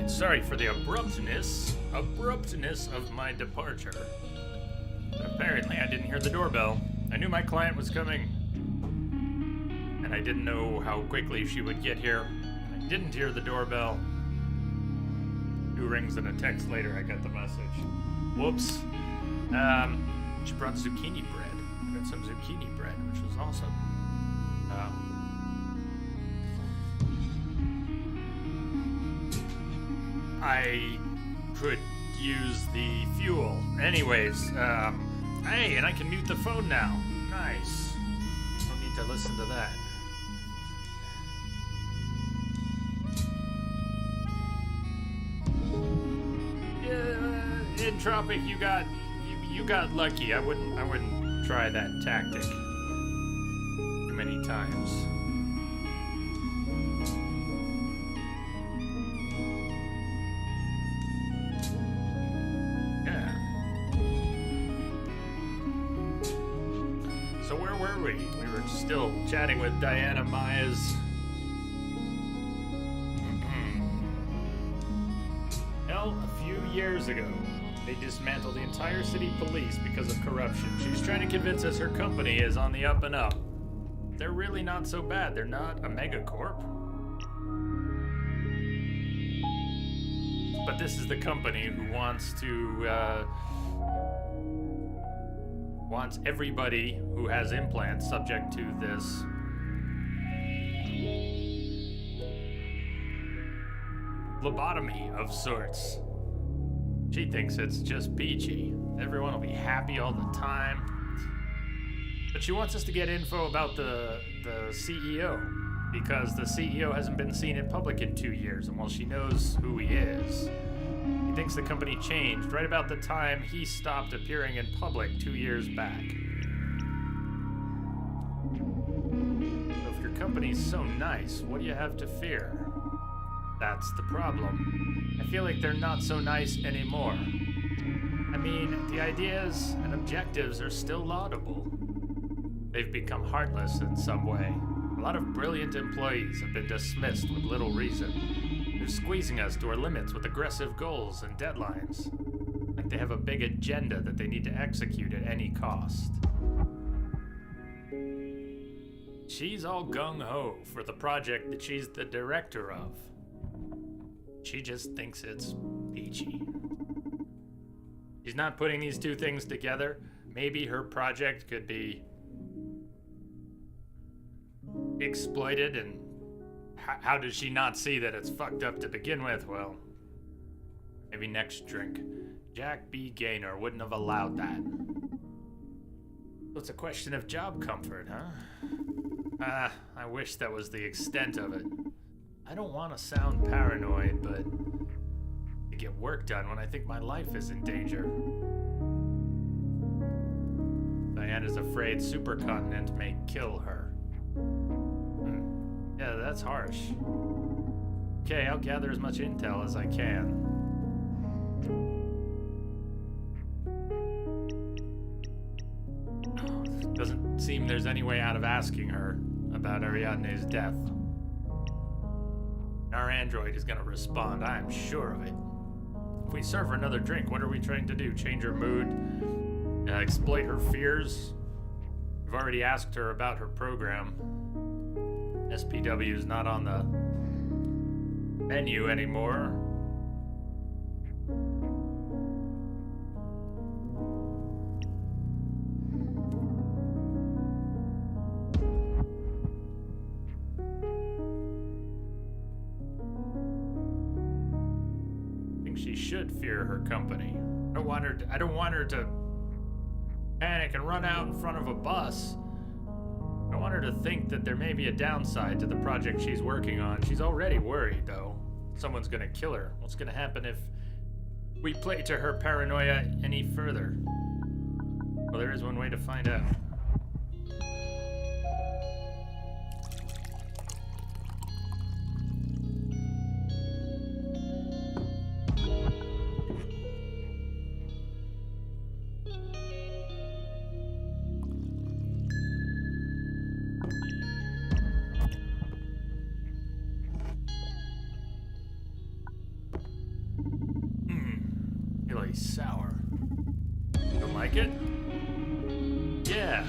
Alright, sorry for the abruptness of my departure. But apparently I didn't hear the doorbell. I knew my client was coming. And I didn't know how quickly she would get here. I didn't hear the doorbell. 2 rings and a text later, I got the message. Whoops. She brought zucchini bread. I got some zucchini bread, which was awesome. I could use the fuel. Anyways, hey, and I can mute the phone now. Nice. Don't need to listen to that. Entropic, you got lucky. I wouldn't try that tactic too many times. Yeah. So where were we? We were still chatting with Diana Myers. Hell, a few years ago, they dismantled the entire city police because of corruption. She's trying to convince us her company is on the up and up. They're really not so bad. They're not a megacorp. But this is the company who wants everybody who has implants subject to this lobotomy of sorts. She thinks it's just peachy. Everyone will be happy all the time. But she wants us to get info about the CEO, because the CEO hasn't been seen in public in 2 years, and while she knows who he is, he thinks the company changed right about the time he stopped appearing in public 2 years back. So if your company's so nice, what do you have to fear? That's the problem. I feel like they're not so nice anymore. I mean, the ideas and objectives are still laudable. They've become heartless in some way. A lot of brilliant employees have been dismissed with little reason. They're squeezing us to our limits with aggressive goals and deadlines. Like they have a big agenda that they need to execute at any cost. She's all gung-ho for the project that she's the director of. She just thinks it's peachy. She's not putting these two things together. Maybe her project could be exploited, and how does she not see that it's fucked up to begin with? Well, maybe next drink. Jack B. Gaynor wouldn't have allowed that. So it's a question of job comfort, huh? I wish that was the extent of it. I don't want to sound paranoid, but to get work done when I think my life is in danger. Diana's afraid Supercontinent may kill her. Yeah, that's harsh. Okay, I'll gather as much intel as I can. Doesn't seem there's any way out of asking her about Ariadne's death. Our android is gonna respond, I am sure of it. If we serve her another drink, what are we trying to do? Change her mood? Exploit her fears? We've already asked her about her program. SPW is not on the menu anymore. She should fear her company. I don't want her to panic and run out in front of a bus. I want her to think that there may be a downside to the project she's working on. She's already worried, though. Someone's gonna kill her. What's gonna happen if we play to her paranoia any further? Well, there is one way to find out. really sour. Don't like it? Yeah,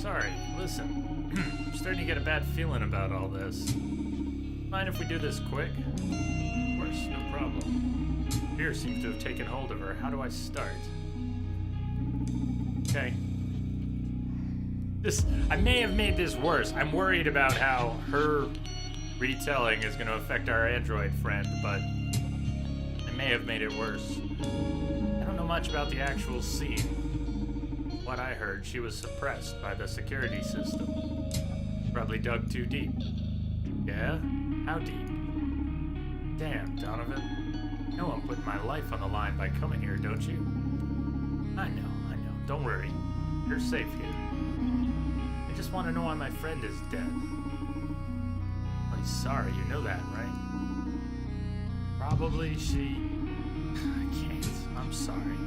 sorry, listen. I'm starting to get a bad feeling about all this. Mind if we do this quick? Of course, no problem. Fear seems to have taken hold of her. How do I start? Okay. I may have made this worse. I'm worried about how her retelling is going to affect our android friend, but I may have made it worse. I don't know much about the actual scene. What I heard, she was suppressed by the security system. Probably dug too deep. Yeah? How deep? Damn, Donovan. You know I'm putting my life on the line by coming here, don't you? I know. Don't worry. You're safe here. I just want to know why my friend is dead. Well, he's sorry, you know that, right? Probably she... I can't. I'm sorry.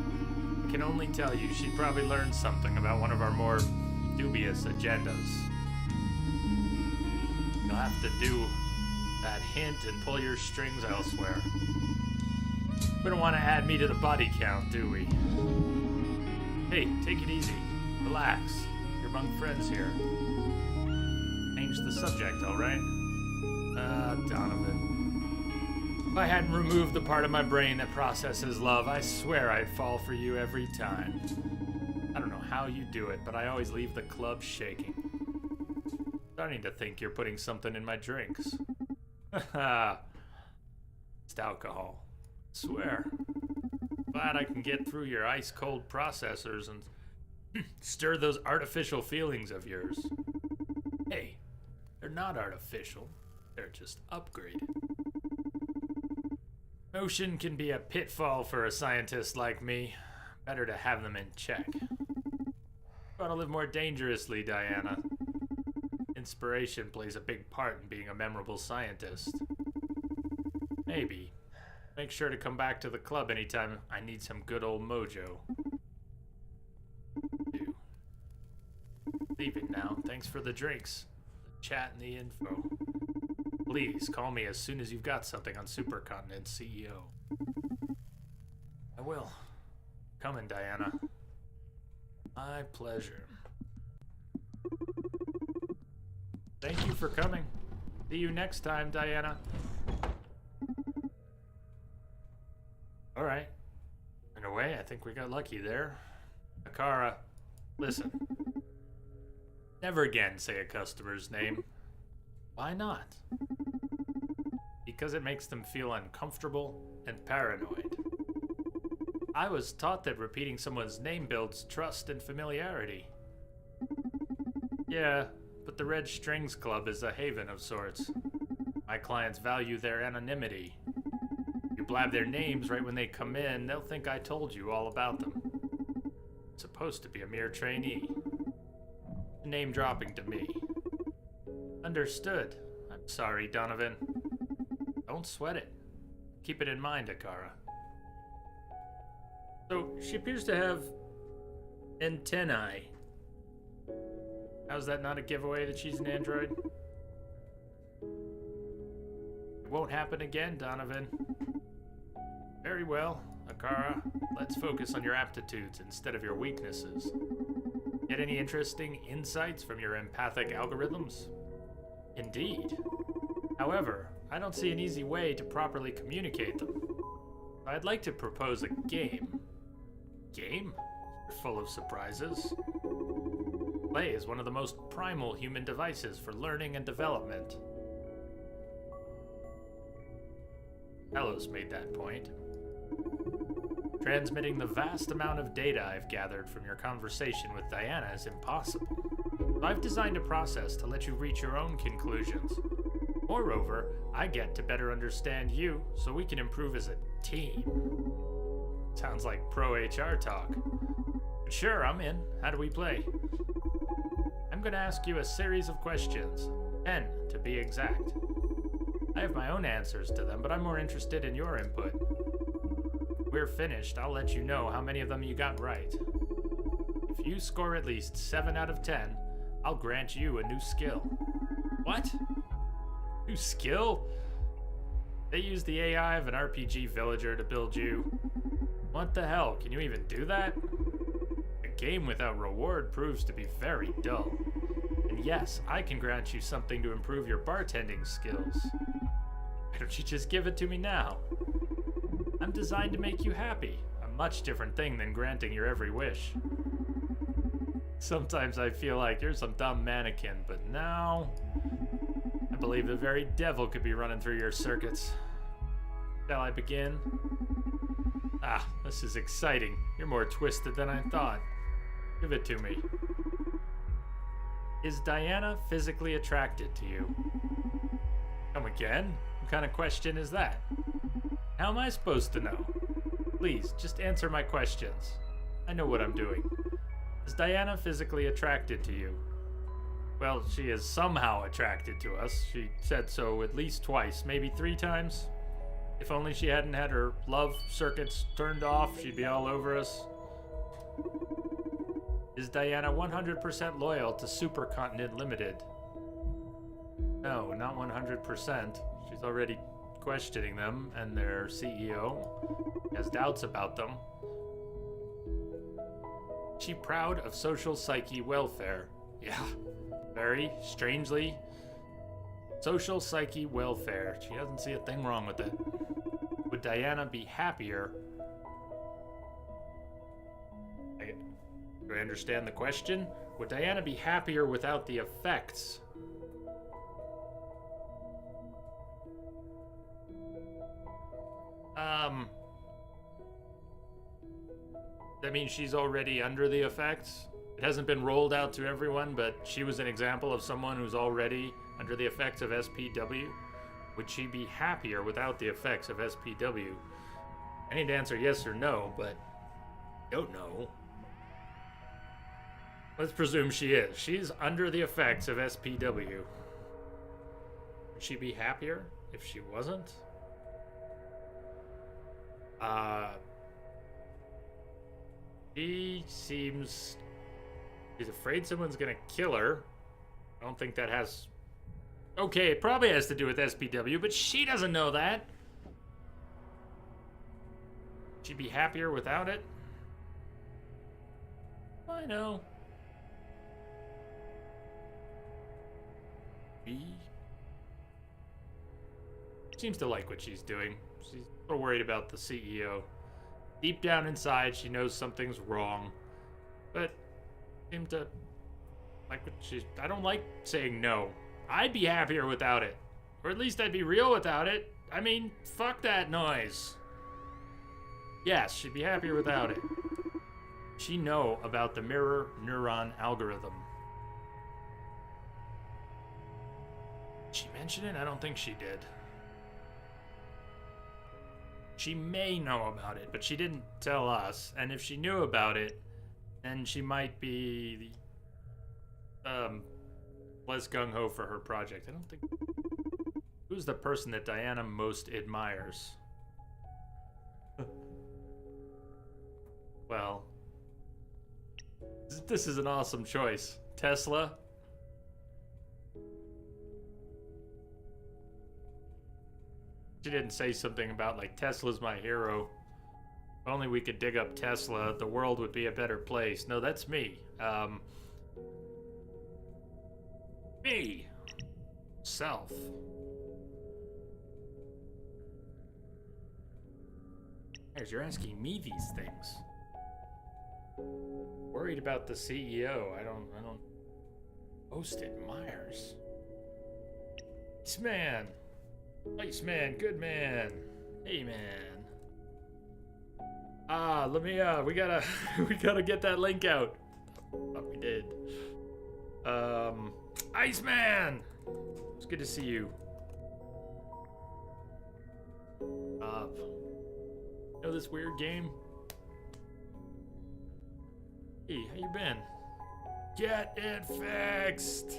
I can only tell you she'd probably learned something about one of our more dubious agendas. You'll have to do that hint and pull your strings elsewhere. We don't want to add me to the body count, do we? Hey, take it easy. Relax. You're among friends here. Change the subject, alright? Donovan. If I hadn't removed the part of my brain that processes love, I swear I'd fall for you every time. I don't know how you do it, but I always leave the club shaking. Starting to think you're putting something in my drinks. Haha. It's alcohol. Swear. Glad I can get through your ice-cold processors and stir those artificial feelings of yours. Hey, they're not artificial. They're just upgraded. Emotion can be a pitfall for a scientist like me. Better to have them in check. Gotta live more dangerously, Diana. Inspiration plays a big part in being a memorable scientist. Maybe. Make sure to come back to the club anytime I need some good old mojo. Leaving now. Thanks for the drinks, the chat, and the info. Please call me as soon as you've got something on Supercontinent CEO. I will. Coming, Diana. My pleasure. Thank you for coming. See you next time, Diana. Alright. In a way, I think we got lucky there. Akara, listen. Never again say a customer's name. Why not? Because it makes them feel uncomfortable and paranoid. I was taught that repeating someone's name builds trust and familiarity. Yeah, but the Red Strings Club is a haven of sorts. My clients value their anonymity. You blab their names right when they come in, they'll think I told you all about them. It's supposed to be a mere trainee. Name dropping to me. Understood. I'm sorry, Donovan. Don't sweat it. Keep it in mind, Akara. So, she appears to have antennae. How's that not a giveaway that she's an android? It won't happen again, Donovan. Very well, Akara. Let's focus on your aptitudes instead of your weaknesses. Get any interesting insights from your empathic algorithms? Indeed. However, I don't see an easy way to properly communicate them. I'd like to propose a game. Game? You're full of surprises. Play is one of the most primal human devices for learning and development. Talos made that point. Transmitting the vast amount of data I've gathered from your conversation with Diana is impossible. So I've designed a process to let you reach your own conclusions. Moreover, I get to better understand you so we can improve as a team. Sounds like pro-HR talk. But sure, I'm in. How do we play? I'm going to ask you a series of questions. 10, to be exact. I have my own answers to them, but I'm more interested in your input. When we're finished, I'll let you know how many of them you got right. If you score at least 7 out of 10, I'll grant you a new skill. What? New skill? They used the AI of an RPG villager to build you. What the hell? Can you even do that? A game without reward proves to be very dull. And yes, I can grant you something to improve your bartending skills. Why don't you just give it to me now? I'm designed to make you happy. A much different thing than granting your every wish. Sometimes I feel like you're some dumb mannequin, but now I believe the very devil could be running through your circuits. Shall I begin? Ah, this is exciting. You're more twisted than I thought. Give it to me. Is Diana physically attracted to you? Come again? What kind of question is that? How am I supposed to know? Please, just answer my questions. I know what I'm doing. Is Diana physically attracted to you? Well, she is somehow attracted to us. She said so at least twice, maybe 3 times. If only she hadn't had her love circuits turned off, she'd be all over us. Is Diana 100% loyal to Supercontinent Limited? No, not 100%. She's already questioning them, and their CEO has doubts about them. Is she proud of social psyche welfare? Yeah, very strangely. Social psyche welfare. She doesn't see a thing wrong with it. Would Diana be happier? Do I understand the question? Would Diana be happier without the effects? That means she's already under the effects? It hasn't been rolled out to everyone, but she was an example of someone who's already under the effects of SPW. Would she be happier without the effects of SPW? I need to answer yes or no, but I don't know. Let's presume she is. She's under the effects of SPW. Would she be happier if she wasn't? She seems... She's afraid someone's gonna kill her. I don't think that has... Okay, it probably has to do with SPW, but she doesn't know that. She'd be happier without it? I know. She seems to like what she's doing. She's a little worried about the CEO. Deep down inside, she knows something's wrong, but seems to like what she's... I don't like saying no. I'd be happier without it. Or at least I'd be real without it. I mean, fuck that noise. Yes, she'd be happier without it. She know about the mirror neuron algorithm. Did she mention it? I don't think she did. She may know about it, but she didn't tell us. And if she knew about it, then she might be less gung-ho for her project. I don't think... Who's the person that Diana most admires? Well, this is an awesome choice. Tesla? She didn't say something about, like, Tesla's my hero. If only we could dig up Tesla, the world would be a better place. No, that's me. Me. Self. Guys, you're asking me these things. Worried about the CEO. I don't... Most admires. Iceman. Iceman, good man. Hey, man. Let me, we gotta get that link out. Oh, we did. Iceman! It's good to see you. Know this weird game? Hey, how you been? Get it fixed!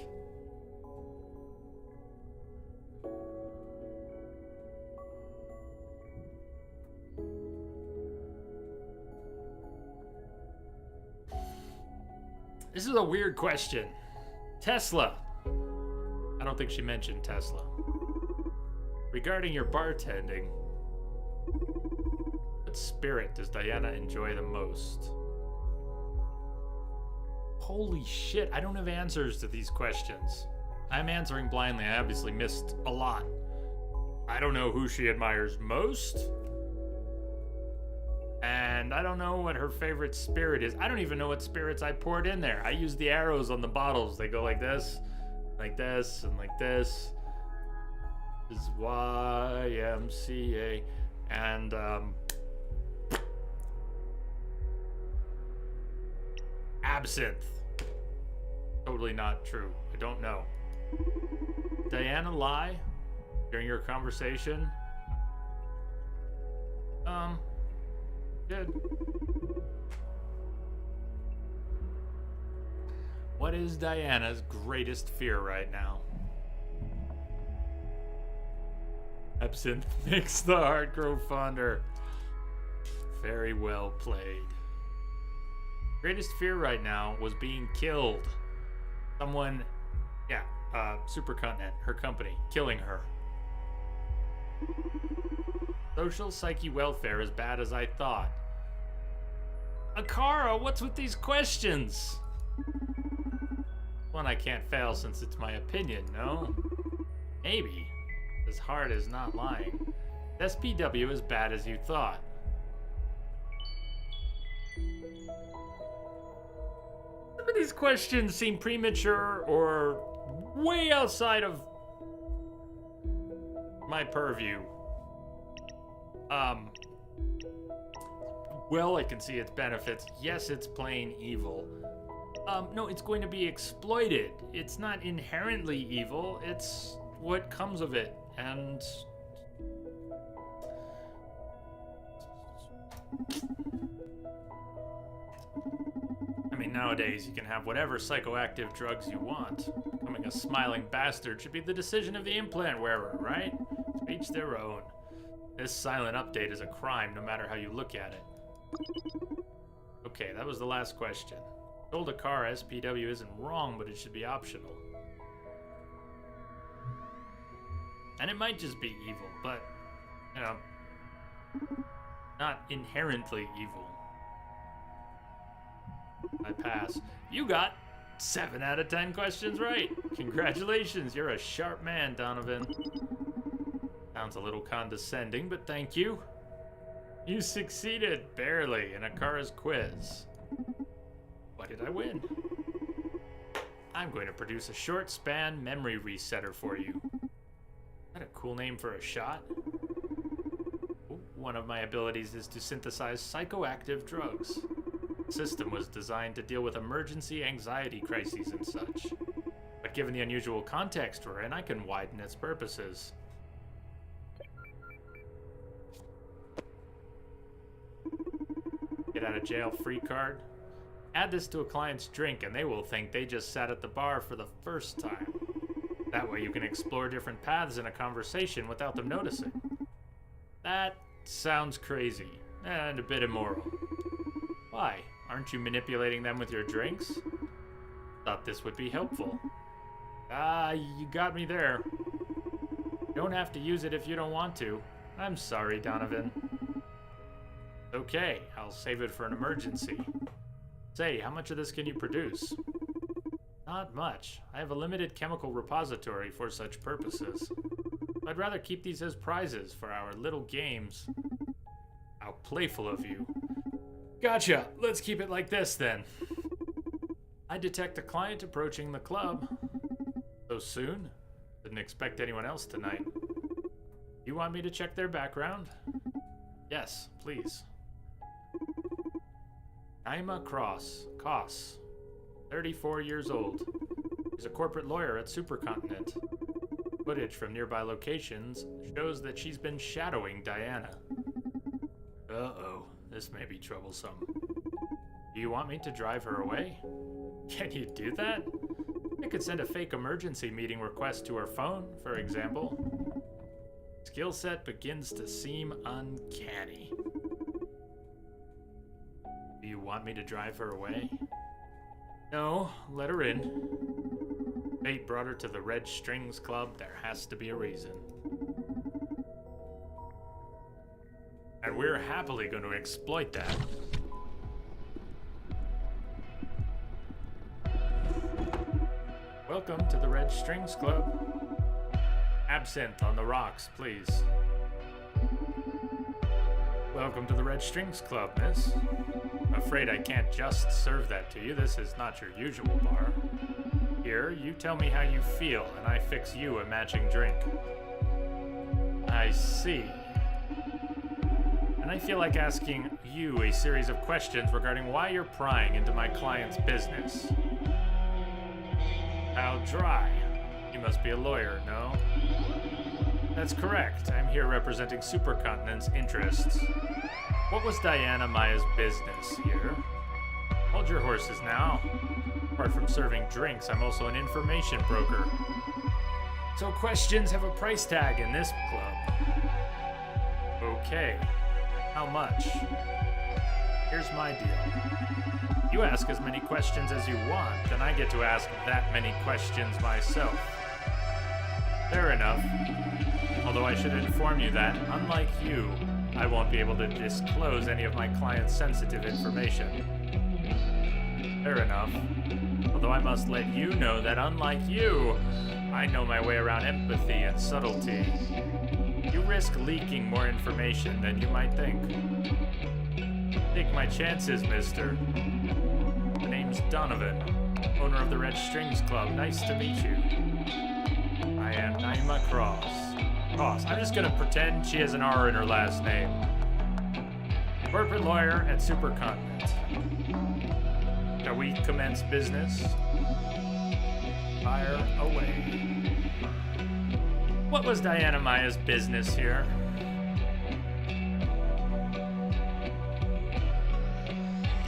This is a weird question. Tesla. I don't think she mentioned Tesla. Regarding your bartending. What What spirit does Diana enjoy the most? Holy shit, I don't have answers to these questions. I'm answering blindly. I obviously missed a lot. I don't know who she admires most. And I don't know what her favorite spirit is. I don't even know what spirits I poured in there. I used the arrows on the bottles. They go like this, and like this. This is YMCA. And, absinthe. Totally not true. I don't know. Diana lie during your conversation? Good. What is Diana's greatest fear right now? Absinthe makes the heart grow fonder. Very well played. Greatest fear right now was being killed. Someone, Supercontinent, her company, killing her. Social psyche welfare as bad as I thought. Akara, what's with these questions? One I can't fail since it's my opinion, no? Maybe. As hard as not lying. SPW as bad as you thought. Some of these questions seem premature or way outside of my purview. Well, I can see its benefits. Yes, it's plain evil. No, it's going to be exploited. It's not inherently evil. It's what comes of it. And I mean, nowadays you can have whatever psychoactive drugs you want. Becoming a smiling bastard should be the decision of the implant wearer, right? To each their own. This silent update is a crime no matter how you look at it. Okay, that was the last question. Told Akara SPW isn't wrong, but it should be optional. And it might just be evil, but, you know, not inherently evil. I pass. You got 7 out of 10 questions right. Congratulations, you're a sharp man, Donovan. Sounds a little condescending, but thank you. You succeeded, barely, in Akara's quiz. Why did I win? I'm going to produce a short span memory resetter for you. Is that a cool name for a shot? One of my abilities is to synthesize psychoactive drugs. The system was designed to deal with emergency anxiety crises and such. But given the unusual context we're in, I can widen its purposes. Get out of jail free card. Add this to a client's drink and they will think they just sat at the bar for the first time. That way you can explore different paths in a conversation without them noticing. That sounds crazy and a bit immoral. Why? Aren't you manipulating them with your drinks? Thought this would be helpful. You got me there. You don't have to use it if you don't want to. I'm sorry, Donovan. Okay, I'll save it for an emergency. Say, how much of this can you produce? Not much. I have a limited chemical repository for such purposes. I'd rather keep these as prizes for our little games. How playful of you. Gotcha. Let's keep it like this then. I detect a client approaching the club. So soon? Didn't expect anyone else tonight. You want me to check their background? Yes, please. Naima Koss, 34 years old. She's a corporate lawyer at Supercontinent. Footage from nearby locations shows that she's been shadowing Diana. Uh-oh, this may be troublesome. Do you want me to drive her away? Can you do that? I could send a fake emergency meeting request to her phone, for example. Skill set begins to seem uncanny. Do you want me to drive her away? No, let her in. Fate brought her to the Red Strings Club. There has to be a reason. And we're happily going to exploit that. Welcome to the Red Strings Club. Absinthe on the rocks, please. Welcome to the Red Strings Club, miss. I'm afraid I can't just serve that to you. This is not your usual bar. Here, you tell me how you feel, and I fix you a matching drink. I see. And I feel like asking you a series of questions regarding why you're prying into my client's business. How dry. You must be a lawyer, no? That's correct. I'm here representing Supercontinent's interests. What was Diana Maya's business here? Hold your horses now. Apart from serving drinks, I'm also an information broker. So questions have a price tag in this club. Okay. How much? Here's my deal. You ask as many questions as you want, then I get to ask that many questions myself. Fair enough. Although I should inform you that, unlike you, I won't be able to disclose any of my client's sensitive information. Fair enough. Although I must let you know that unlike you, I know my way around empathy and subtlety. You risk leaking more information than you might think. Take my chances, mister. The name's Donovan, owner of the Red Strings Club. Nice to meet you. I am Naima Cross. I'm just gonna pretend she has an R in her last name. Corporate lawyer at Supercontinent. Shall we commence business? Fire away. What was Diana Maya's business here?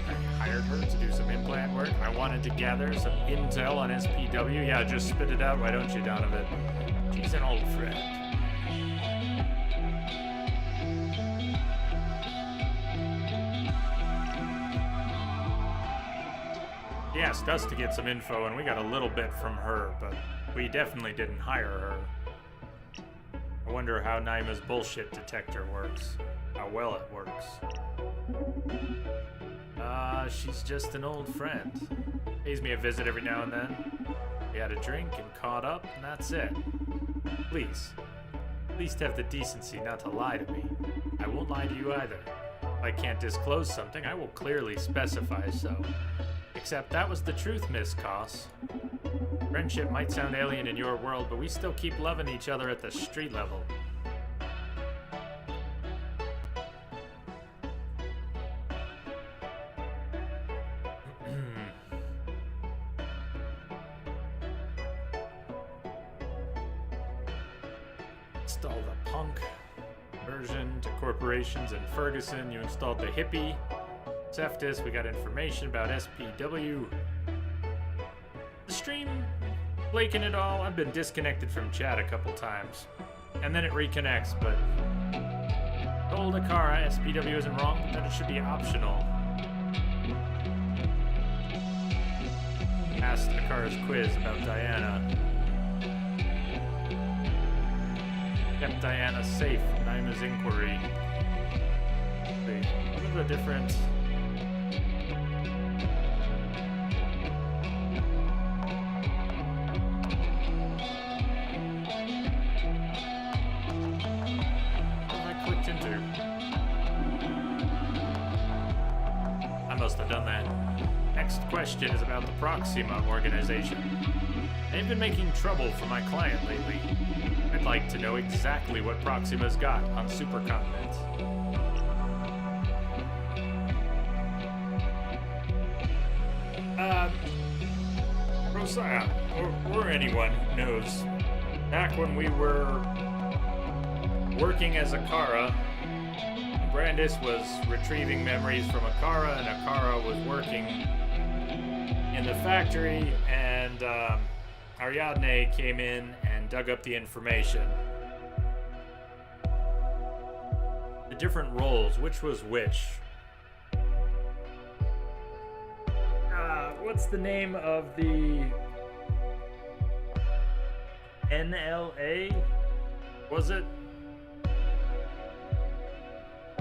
I hired her to do some implant work. I wanted to gather some intel on SPW. Yeah, just spit it out, why don't you, Donovan? She's an old friend. She asked us to get some info, and we got a little bit from her, but we definitely didn't hire her. I wonder how Naima's bullshit detector works. How well it works. She's just an old friend. Pays me a visit every now and then. We had a drink and caught up, and that's it. Please, at least have the decency not to lie to me. I won't lie to you either. If I can't disclose something, I will clearly specify so. Except that was the truth, Miss Koss. Friendship might sound alien in your world, but we still keep loving each other at the street level. Install the punk version to corporations in Ferguson. You installed the hippie. Ceftus, we got information about SPW. The stream flaking it all. I've been disconnected from chat a couple times. And then it reconnects, but told Akara SPW isn't wrong, but that it should be optional. Asked Akara's quiz about Diana. Kept Diana safe from Naima's inquiry. Wait, what are the different... question is about the Proxima organization. They've been making trouble for my client lately. I'd like to know exactly what Proxima's got on Supercontinent. Rosaya, or anyone who knows, back when we were working as Akara, Brandis was retrieving memories from Akara, and Akara was working in the factory, and Ariadne came in and dug up the information. The different roles, which was which. What's the name of the NLA? Was it?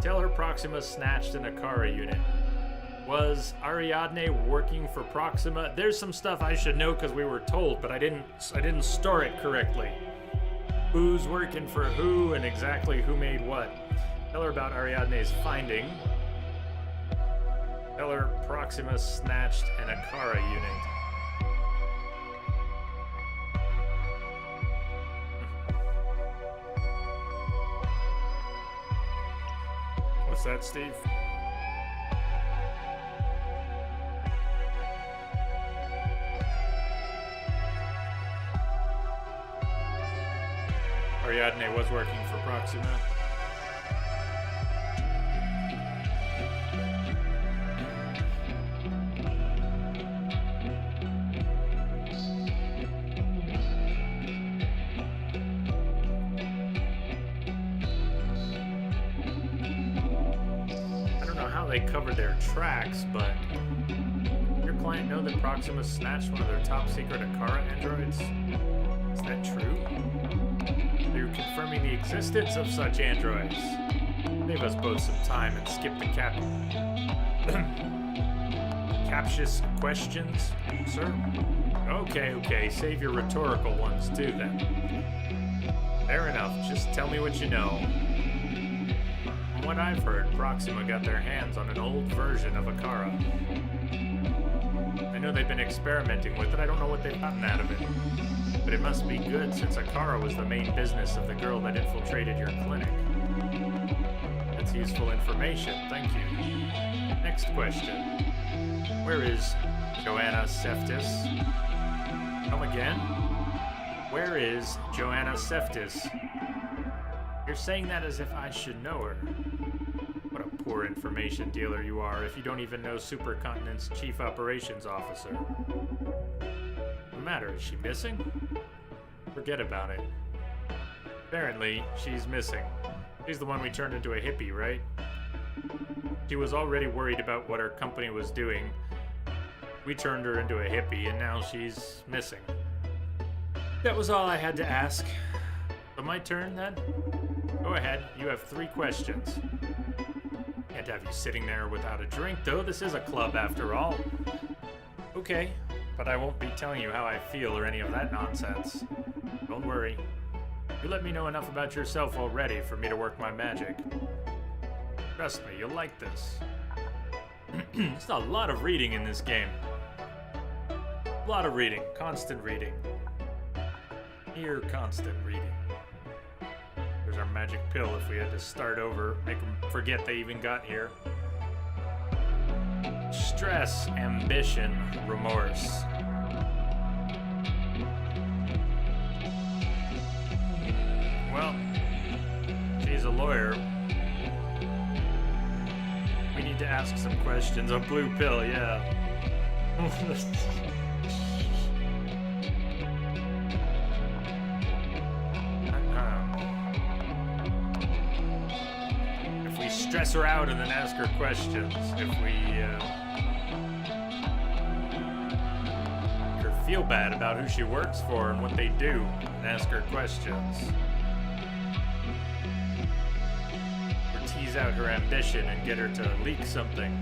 Tell her Proxima snatched an Akara unit. Was Ariadne working for Proxima? There's some stuff I should know because we were told, but I didn't store it correctly. Who's working for who and exactly who made what? Tell her about Ariadne's finding. Tell her Proxima snatched an Akara unit. What's that, Steve? Ariadne was working for Proxima. They covered their tracks, but your client know that Proxima snatched one of their top secret Akara androids? Is that true? Are you confirming the existence of such androids? Save us both some time and skip the captious questions, sir? Okay, save your rhetorical ones too then. Fair enough, just tell me what you know. From what I've heard, Proxima got their hands on an old version of Akara. I know they've been experimenting with it, I don't know what they've gotten out of it. But it must be good since Akara was the main business of the girl that infiltrated your clinic. That's useful information, thank you. Next question. Where is Joanna Seftis? Come again? Where is Joanna Seftis? You're saying that as if I should know her. What a poor information dealer you are if you don't even know Supercontinent's Chief Operations Officer. What's the matter? Is she missing? Forget about it. Apparently, she's missing. She's the one we turned into a hippie, right? She was already worried about what her company was doing. We turned her into a hippie, and now she's missing. That was all I had to ask. So my turn, then? Go ahead, you have 3 questions. Can't have you sitting there without a drink, though. This is a club, after all. Okay, but I won't be telling you how I feel or any of that nonsense. Don't worry. You let me know enough about yourself already for me to work my magic. Trust me, you'll like this. There's a lot of reading in this game. A lot of reading. Constant reading. Near constant reading. There's our magic pill if we had to start over, make them forget they even got here. Stress, ambition, remorse. Well, she's a lawyer. We need to ask some questions. A blue pill, yeah. Stress her out and then ask her questions. If we make her feel bad about who she works for and what they do, and ask her questions. Or tease out her ambition and get her to leak something.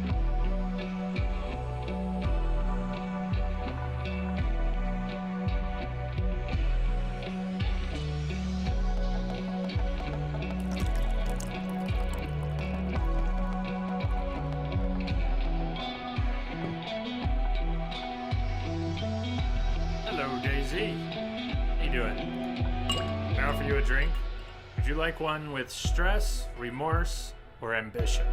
Would you like one with stress, remorse, or ambition?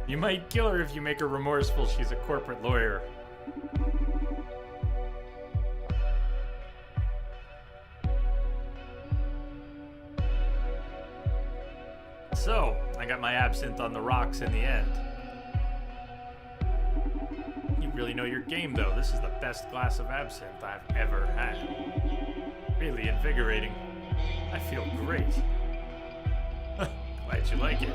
You might kill her if you make her remorseful. She's a corporate lawyer. So, I got my absinthe on the rocks in the end. Really know your game, though. This is the best glass of absinthe I've ever had. Really invigorating. I feel great. Glad you like it.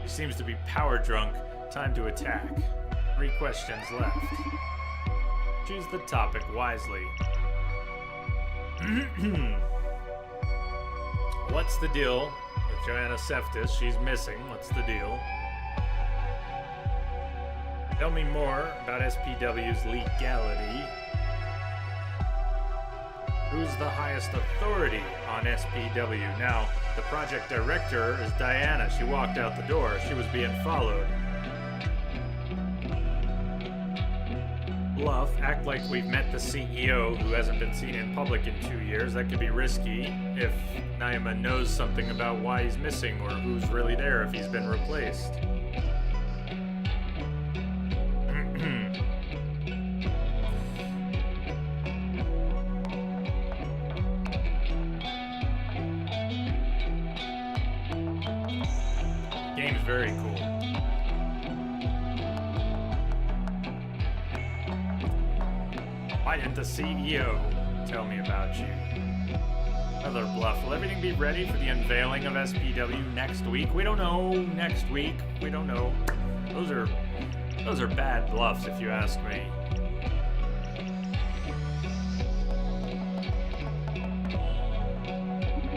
He seems to be power drunk. Time to attack. 3 questions left. Choose the topic wisely. What's the deal with Joanna Seftis? She's missing. What's the deal? Tell me more about SPW's legality. Who's the highest authority on SPW? Now, the project director is Diana. She walked out the door. She was being followed. Bluff, act like we've met the CEO who hasn't been seen in public in 2 years. That could be risky if Naima knows something about why he's missing or who's really there if he's been replaced. Game's very cool. Why didn't the CEO tell me about you? Another bluff. Will everything be ready for the unveiling of SPW next week? We don't know. Next week. We don't know. Those are bad bluffs if you ask me.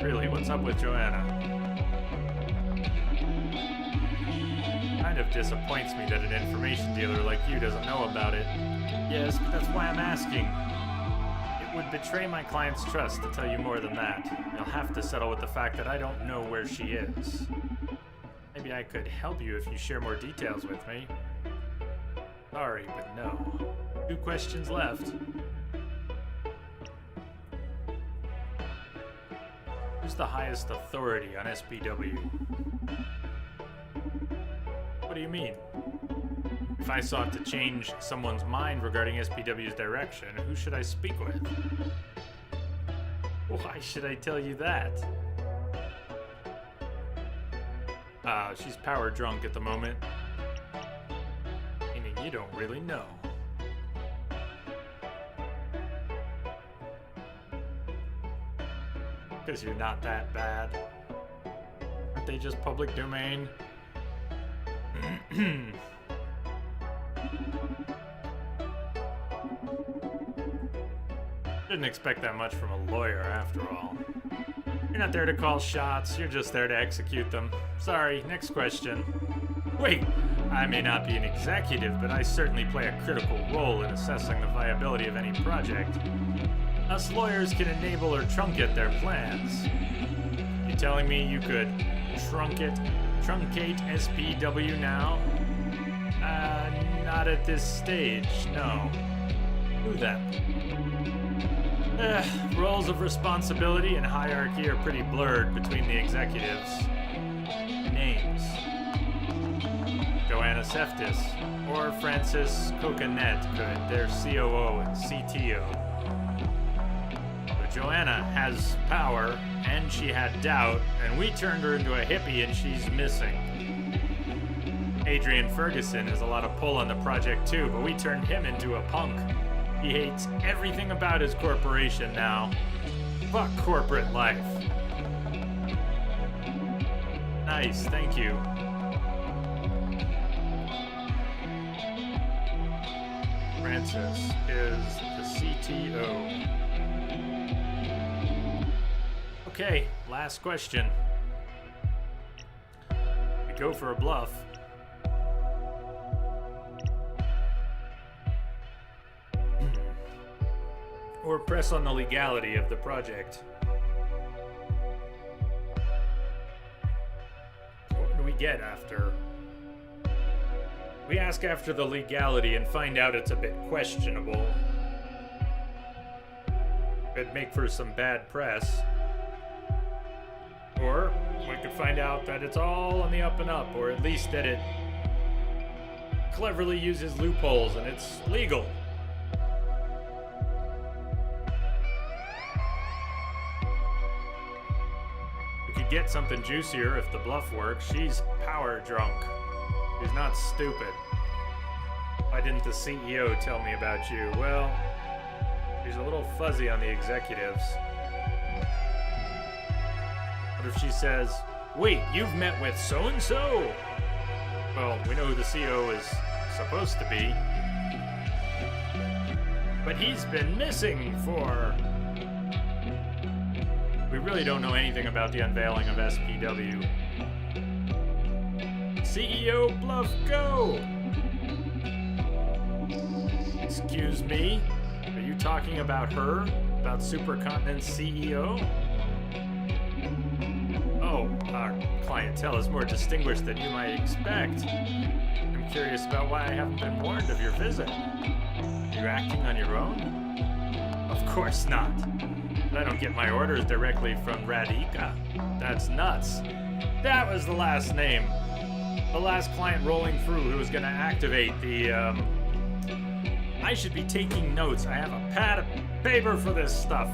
Really, what's up with Joanna? Kind of disappoints me that an information dealer like you doesn't know about it. Yes, but that's why I'm asking. It would betray my client's trust to tell you more than that. You'll have to settle with the fact that I don't know where she is. Maybe I could help you if you share more details with me. Sorry, but no. 2 questions left. Who's the highest authority on SPW? What do you mean? If I sought to change someone's mind regarding SPW's direction, who should I speak with? Why should I tell you that? She's power drunk at the moment. Meaning you don't really know. Because you're not that bad. Aren't they just public domain? Didn't expect that much from a lawyer, after all. You're not there to call shots, you're just there to execute them. Sorry, next question. Wait, I may not be an executive, but I certainly play a critical role in assessing the viability of any project. Us lawyers can enable or truncate their plans. You telling me you could truncate SPW now? Not at this stage, no. Who then? Roles of responsibility and hierarchy are pretty blurred between the executives. Names. Joanna Seftis, or Francis Coconet could, their COO and CTO. But Joanna has power, and she had doubt, and we turned her into a hippie and she's missing. Adrian Ferguson has a lot of pull on the project too, but we turned him into a punk. He hates everything about his corporation now. Fuck corporate life. Nice, thank you. Francis is the CTO. Okay, last question. We go for a bluff. Or press on the legality of the project. What do we get after? We ask after the legality and find out it's a bit questionable. Could make for some bad press. Or we could find out that it's all on the up and up, or at least that it cleverly uses loopholes and it's legal. Get something juicier if the bluff works. She's power drunk. She's not stupid. Why didn't the CEO tell me about you? Well, she's a little fuzzy on the executives. What if she says, wait, you've met with so-and-so? Well, we know who the CEO is supposed to be. But he's been missing for We really don't know anything about the unveiling of SPW. CEO Bluff Go! Excuse me? Are you talking about her? About Supercontinent's CEO? Oh, our clientele is more distinguished than you might expect. I'm curious about why I haven't been warned of your visit. Are you acting on your own? Of course not. I don't get my orders directly from Radhika. That's nuts. That was the last name. The last client rolling through who was going to activate the, I should be taking notes. I have a pad of paper for this stuff.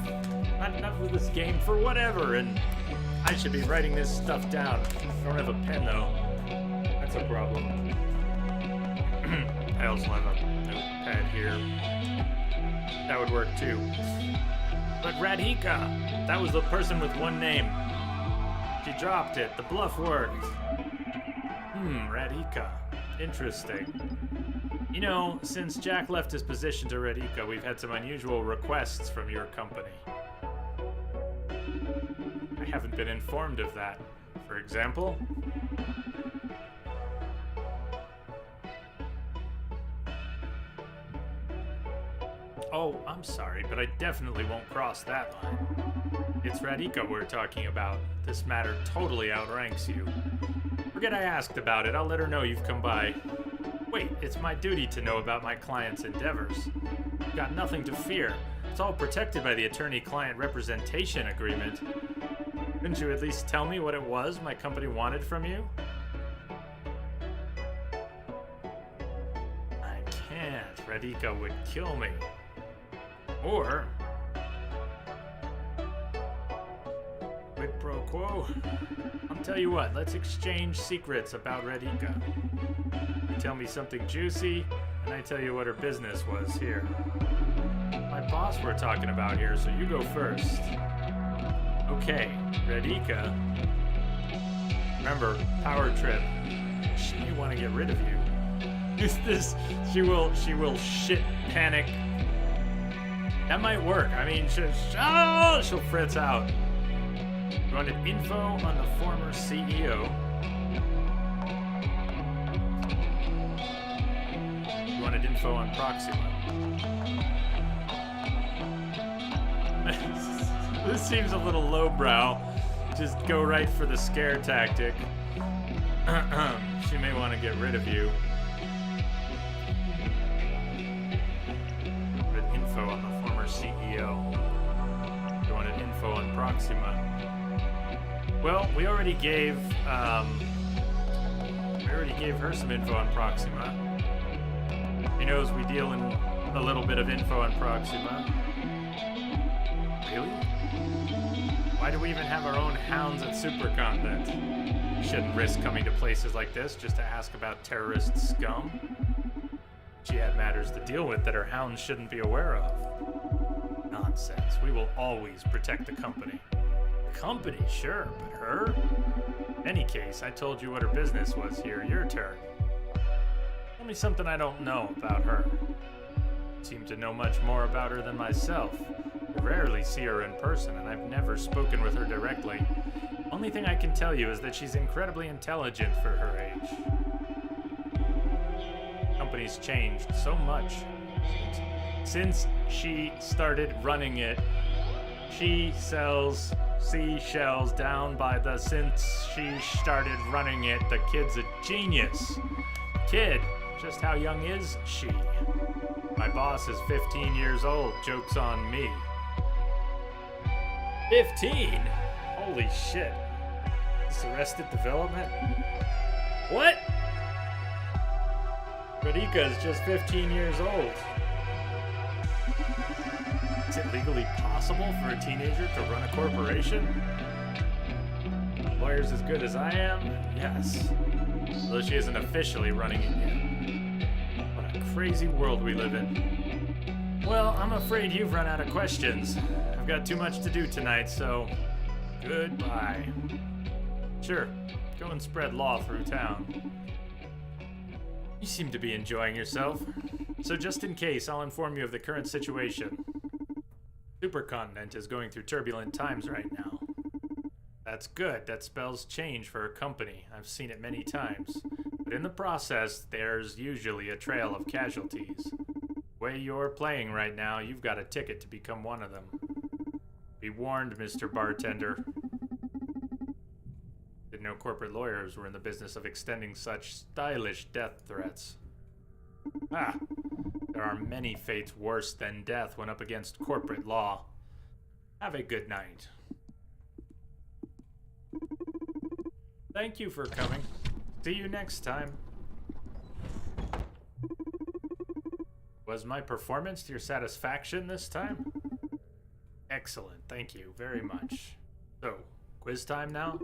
Not enough of this game for whatever, and I should be writing this stuff down. I don't have a pen, though. That's a problem. I also have a notepad here. That would work, too. But Radhika, that was the person with one name. She dropped it. The bluff worked. Radhika. Interesting. You know, since Jack left his position to Radhika, we've had some unusual requests from your company. I haven't been informed of that. For example? Oh, I'm sorry, but I definitely won't cross that line. It's Radhika we're talking about. This matter totally outranks you. Forget I asked about it. I'll let her know you've come by. Wait, it's my duty to know about my client's endeavors. You've got nothing to fear. It's all protected by the attorney-client representation agreement. Couldn't you at least tell me what it was my company wanted from you? I can't. Radhika would kill me. Or... quid pro quo. I'll tell you what, let's exchange secrets about Radhika. You tell me something juicy, and I tell you what her business was here. My boss we're talking about here, so you go first. Okay, Radhika. Remember, power trip. She may want to get rid of you. She will shit panic. That might work. I mean, she'll fritz out. You wanted info on the former CEO. You wanted info on Proxima. This seems a little lowbrow. Just go right for the scare tactic. She may want to get rid of you. With info on the former CEO. You wanted info on Proxima. Well, we already gave her some info on Proxima. She knows we deal in a little bit of info on Proxima. Really? Why do we even have our own hounds at Supercontinent? We shouldn't risk coming to places like this just to ask about terrorist scum. She had matters to deal with that her hounds shouldn't be aware of. Nonsense. We will always protect the company. Company, sure, but her? In any case, I told you what her business was here. Your turn. Tell me something I don't know about her. You seem to know much more about her than myself. I rarely see her in person, and I've never spoken with her directly. Only thing I can tell you is that she's incredibly intelligent for her age. The company's changed so much since she started running it. She sells seashells down by the since she started running it. The kid's a genius. Kid, just how young is she? My boss is 15 years old. Joke's on me. 15? Holy shit. This Arrested Development? What? Radhika is just 15 years old. Is it legally possible for a teenager to run a corporation? Lawyer's as good as I am? Yes. Although she isn't officially running it yet. What a crazy world we live in. Well, I'm afraid you've run out of questions. I've got too much to do tonight, so goodbye. Sure, go and spread law through town. You seem to be enjoying yourself. So just in case, I'll inform you of the current situation. Supercontinent is going through turbulent times right now. That's good. That spells change for a company. I've seen it many times. But in the process, there's usually a trail of casualties. The way you're playing right now, you've got a ticket to become one of them. Be warned, Mr. Bartender. Didn't know corporate lawyers were in the business of extending such stylish death threats. Ah, there are many fates worse than death when up against corporate law. Have a good night. Thank you for coming. See you next time. Was my performance to your satisfaction this time? Excellent, thank you very much. So, quiz time now?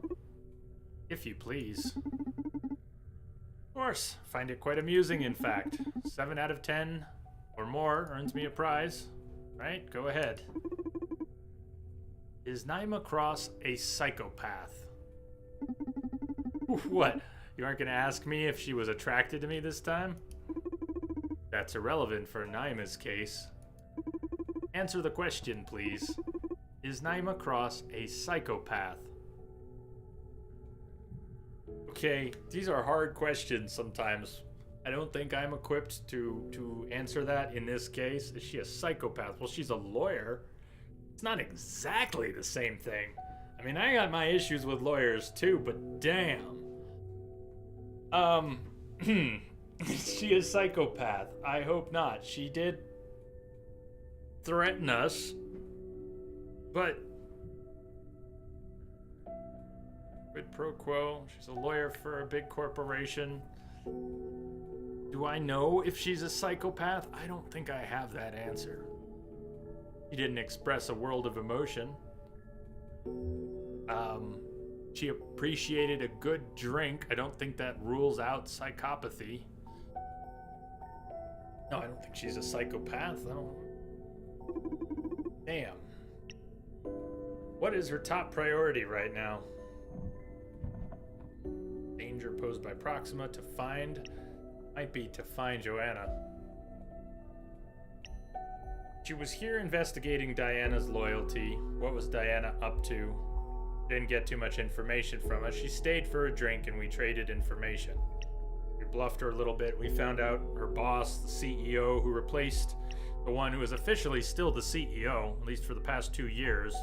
If you please. Of course, find it quite amusing, in fact. 7 out of 10 or more earns me a prize. Right, go ahead. Is Naima Cross a psychopath? What? You aren't going to ask me if she was attracted to me this time? That's irrelevant for Naima's case. Answer the question, please. Is Naima Cross a psychopath? Okay, these are hard questions sometimes. I don't think I'm equipped to answer that in this case. Is she a psychopath? Well, she's a lawyer. It's not exactly the same thing. I mean, I got my issues with lawyers too, but damn. Is she a psychopath? I hope not. She did threaten us, but quid pro quo. She's a lawyer for a big corporation. Do I know if she's a psychopath? I don't think I have that answer. She didn't express a world of emotion. She appreciated a good drink. I don't think that rules out psychopathy. No, I don't think she's a psychopath. I don't... Damn. What is her top priority right now? Danger posed by Proxima to find... Might be to find Joanna. She was here investigating Diana's loyalty. What was Diana up to? Didn't get too much information from us. She stayed for a drink and we traded information. We bluffed her a little bit. We found out her boss, the CEO, who replaced the one who is officially still the CEO, at least for the past 2 years,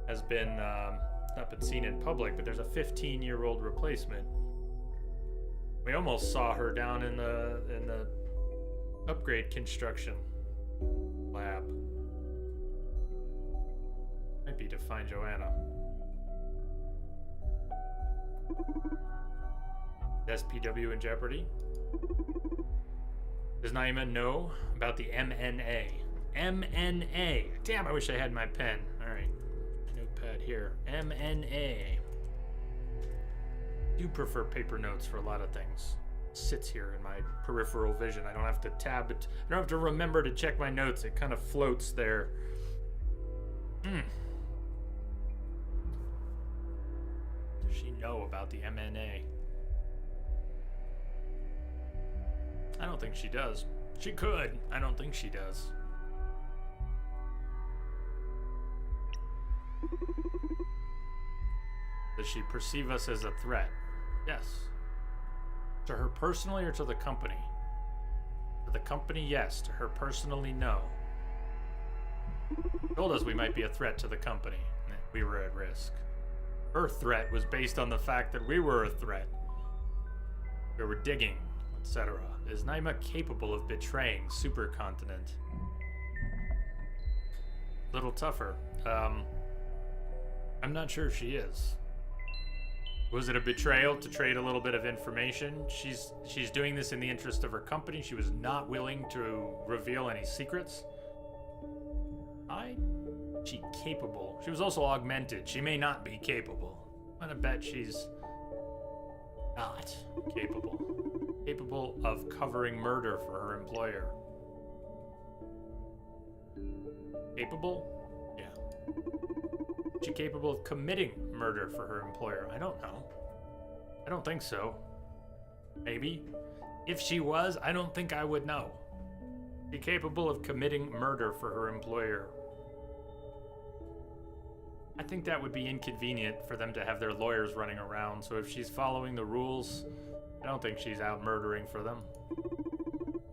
has been not been seen in public, but there's a 15-year-old replacement. We almost saw her down in the upgrade construction lab. Might be to find Joanna. SPW in jeopardy? Does Naima know about the MNA? MNA. Damn, I wish I had my pen. Alright. Notepad here. MNA. I do prefer paper notes for a lot of things. It sits here in my peripheral vision. I don't have to tab it. I don't have to remember to check my notes. It kind of floats there. Does she know about the MNA? I don't think she does. She could. I don't think she does. Does she perceive us as a threat? Yes. To her personally or to the company? To the company, yes. To her personally, no. She told us we might be a threat to the company. We were at risk. Her threat was based on the fact that we were a threat. We were digging, etc. Is Naima capable of betraying Supercontinent? Little tougher. I'm not sure if she is. Was it a betrayal to trade a little bit of information? She's doing this in the interest of her company. She was not willing to reveal any secrets. She capable. She was also augmented. She may not be capable. I'm gonna bet she's not capable. Capable of covering murder for her employer. Capable? Yeah. Is she capable of committing murder for her employer? I don't know. I don't think so. Maybe. If she was, I don't think I would know. Is she capable of committing murder for her employer? I think that would be inconvenient for them to have their lawyers running around, so if she's following the rules, I don't think she's out murdering for them.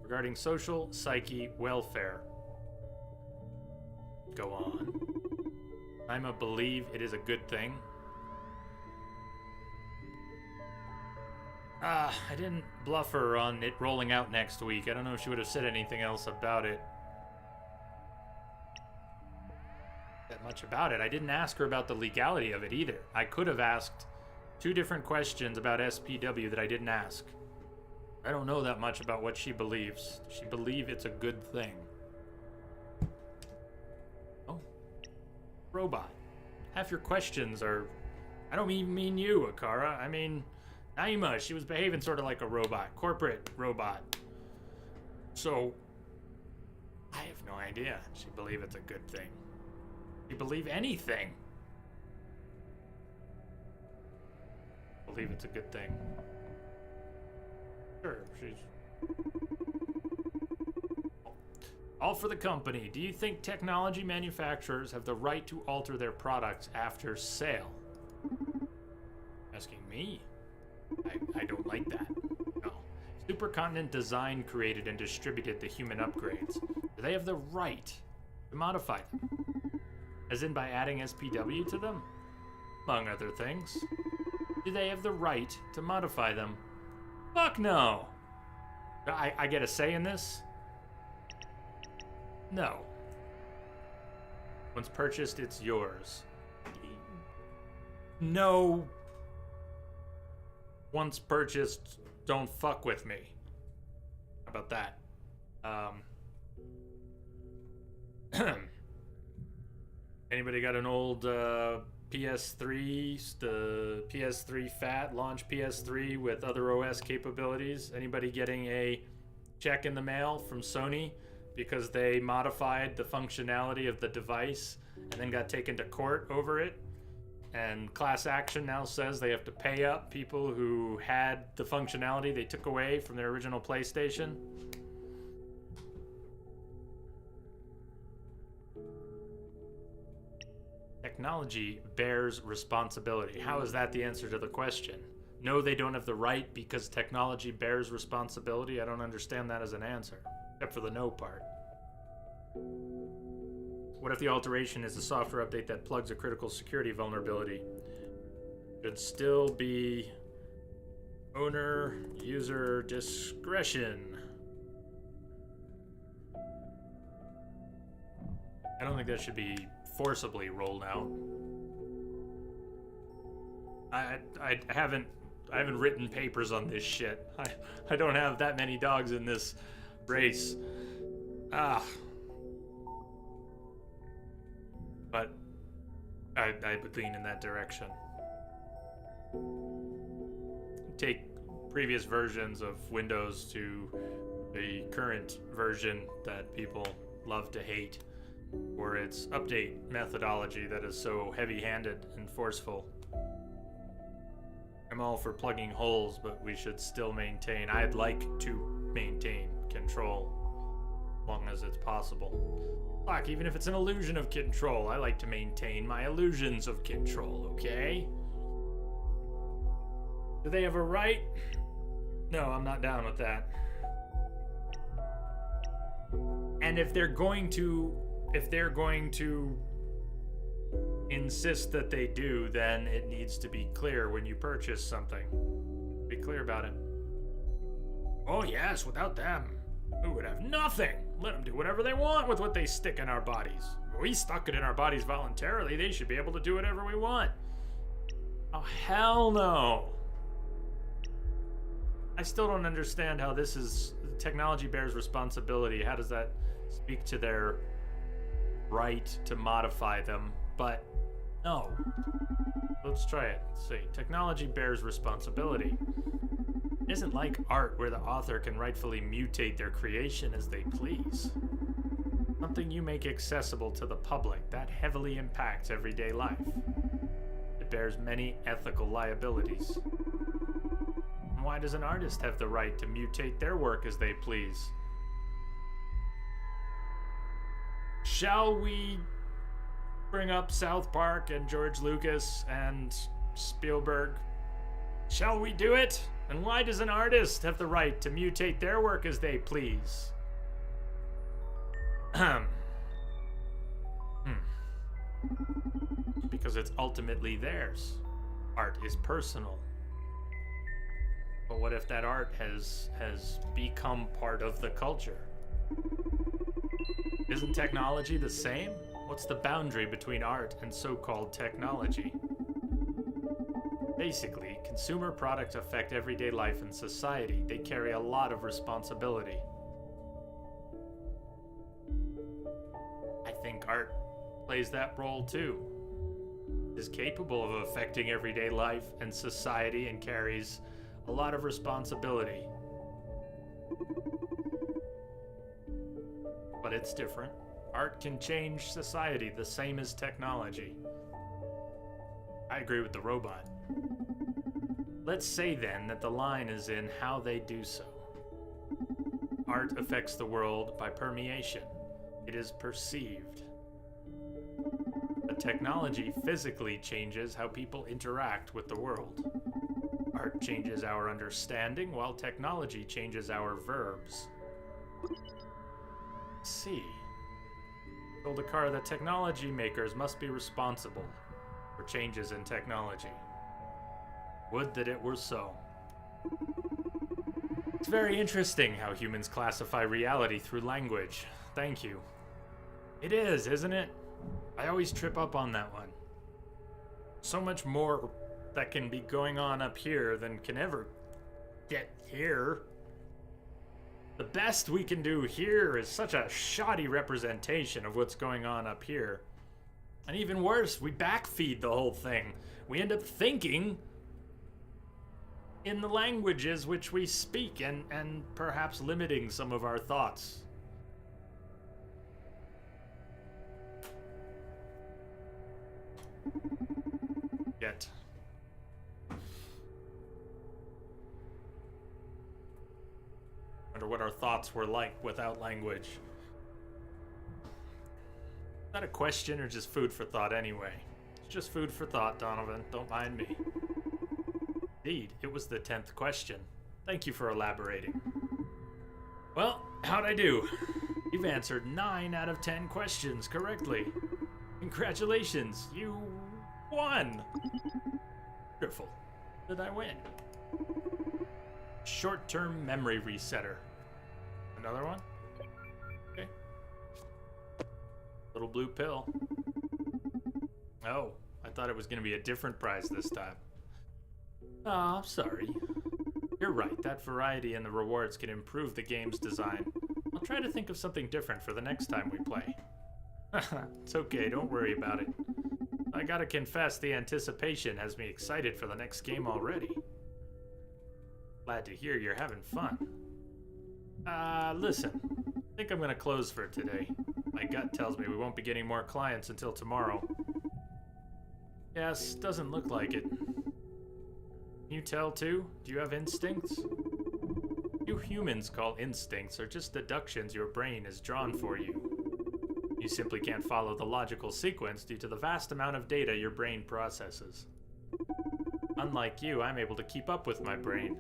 Regarding social psyche welfare. Go on. I'ma believe it is a good thing. I didn't bluff her on it rolling out next week. I don't know if she would have said anything else about it. That much about it. I didn't ask her about the legality of it either. I could have asked 2 different questions about SPW that I didn't ask. I don't know that much about what she believes. Does she believe it's a good thing? Oh. Robot. Half your questions are... I don't even mean you, Akara. I mean... Naima, she was behaving sort of like a robot. Corporate robot. So... I have no idea. She believe it's a good thing. She believe anything. Believe it's a good thing. Sure, she's... All for the company. Do you think technology manufacturers have the right to alter their products after sale? Asking me? I don't like that. No. Supercontinent designed, created, and distributed the human upgrades. Do they have the right to modify them? As in by adding SPW to them? Among other things. Do they have the right to modify them? Fuck no! I get a say in this? No. Once purchased, it's yours. No. Once purchased, don't fuck with me. How about that? Anybody got an old PS3, the PS3 Fat, launch PS3 with other OS capabilities? Anybody getting a check in the mail from Sony because they modified the functionality of the device and then got taken to court over it? And class action now says they have to pay up people who had the functionality they took away from their original PlayStation. Technology bears responsibility. How is that the answer to the question? No, they don't have the right because technology bears responsibility? I don't understand that as an answer, except for the no part. What if the alteration is a software update that plugs a critical security vulnerability? Should still be owner user discretion. I don't think that should be forcibly rolled out. I haven't written papers on this shit. I don't have that many dogs in this race. But I would lean in that direction. Take previous versions of Windows to the current version that people love to hate, or its update methodology that is so heavy-handed and forceful. I'm all for plugging holes, but we should still maintain. I'd like to maintain control as long as it's possible. Fuck, even if it's an illusion of control, I like to maintain my illusions of control, okay? Do they have a right? No, I'm not down with that. And if they're going to insist that they do, then it needs to be clear when you purchase something. Be clear about it. Oh yes, without them, we would have nothing. Let them do whatever they want with what they stick in our bodies. We stuck it in our bodies voluntarily. They should be able to do whatever we want. Oh, hell no. I still don't understand how this is... Technology bears responsibility. How does that speak to their right to modify them? But no. Let's try it. Let's see. Technology bears responsibility. It isn't like art where the author can rightfully mutate their creation as they please. Something you make accessible to the public that heavily impacts everyday life. It bears many ethical liabilities. And why does an artist have the right to mutate their work as they please? Shall we bring up South Park and George Lucas and Spielberg. Shall we do it? And why does an artist have the right to mutate their work as they please? Because it's ultimately theirs. Art is personal. But what if that art has become part of the culture? Isn't technology the same? What's the boundary between art and so-called technology? Basically, consumer products affect everyday life and society. They carry a lot of responsibility. I think art plays that role too. It is capable of affecting everyday life and society and carries a lot of responsibility. But it's different. Art can change society the same as technology. I agree with the robot. Let's say then that the line is in how they do so. Art affects the world by permeation. It is perceived. But technology physically changes how people interact with the world. Art changes our understanding, while technology changes our verbs. See. Told a car that technology makers must be responsible for changes in technology. Would that it were so. It's very interesting how humans classify reality through language. Thank you. It is, isn't it? I always trip up on that one. So much more that can be going on up here than can ever get here. The best we can do here is such a shoddy representation of what's going on up here. And even worse, we backfeed the whole thing. We end up thinking in the languages which we speak and perhaps limiting some of our thoughts. Yet. Wonder what our thoughts were like without language. Is that a question or just food for thought anyway? It's just food for thought, Donovan. Don't mind me. Indeed, it was the 10th question. Thank you for elaborating. Well, how'd I do? You've answered 9 out of 10 questions correctly. Congratulations, you won! Wonderful. Did I win? Short-term memory resetter. Another one? Okay. Little blue pill. Oh, I thought it was going to be a different prize this time. Oh, I'm sorry. You're right, that variety in the rewards can improve the game's design. I'll try to think of something different for the next time we play. It's okay, don't worry about it. I gotta confess, the anticipation has me excited for the next game already. Glad to hear you're having fun. Listen. I think I'm gonna close for today. My gut tells me we won't be getting more clients until tomorrow. Yes, doesn't look like it. Can you tell too? Do you have instincts? You humans call instincts are just deductions your brain has drawn for you. You simply can't follow the logical sequence due to the vast amount of data your brain processes. Unlike you, I'm able to keep up with my brain.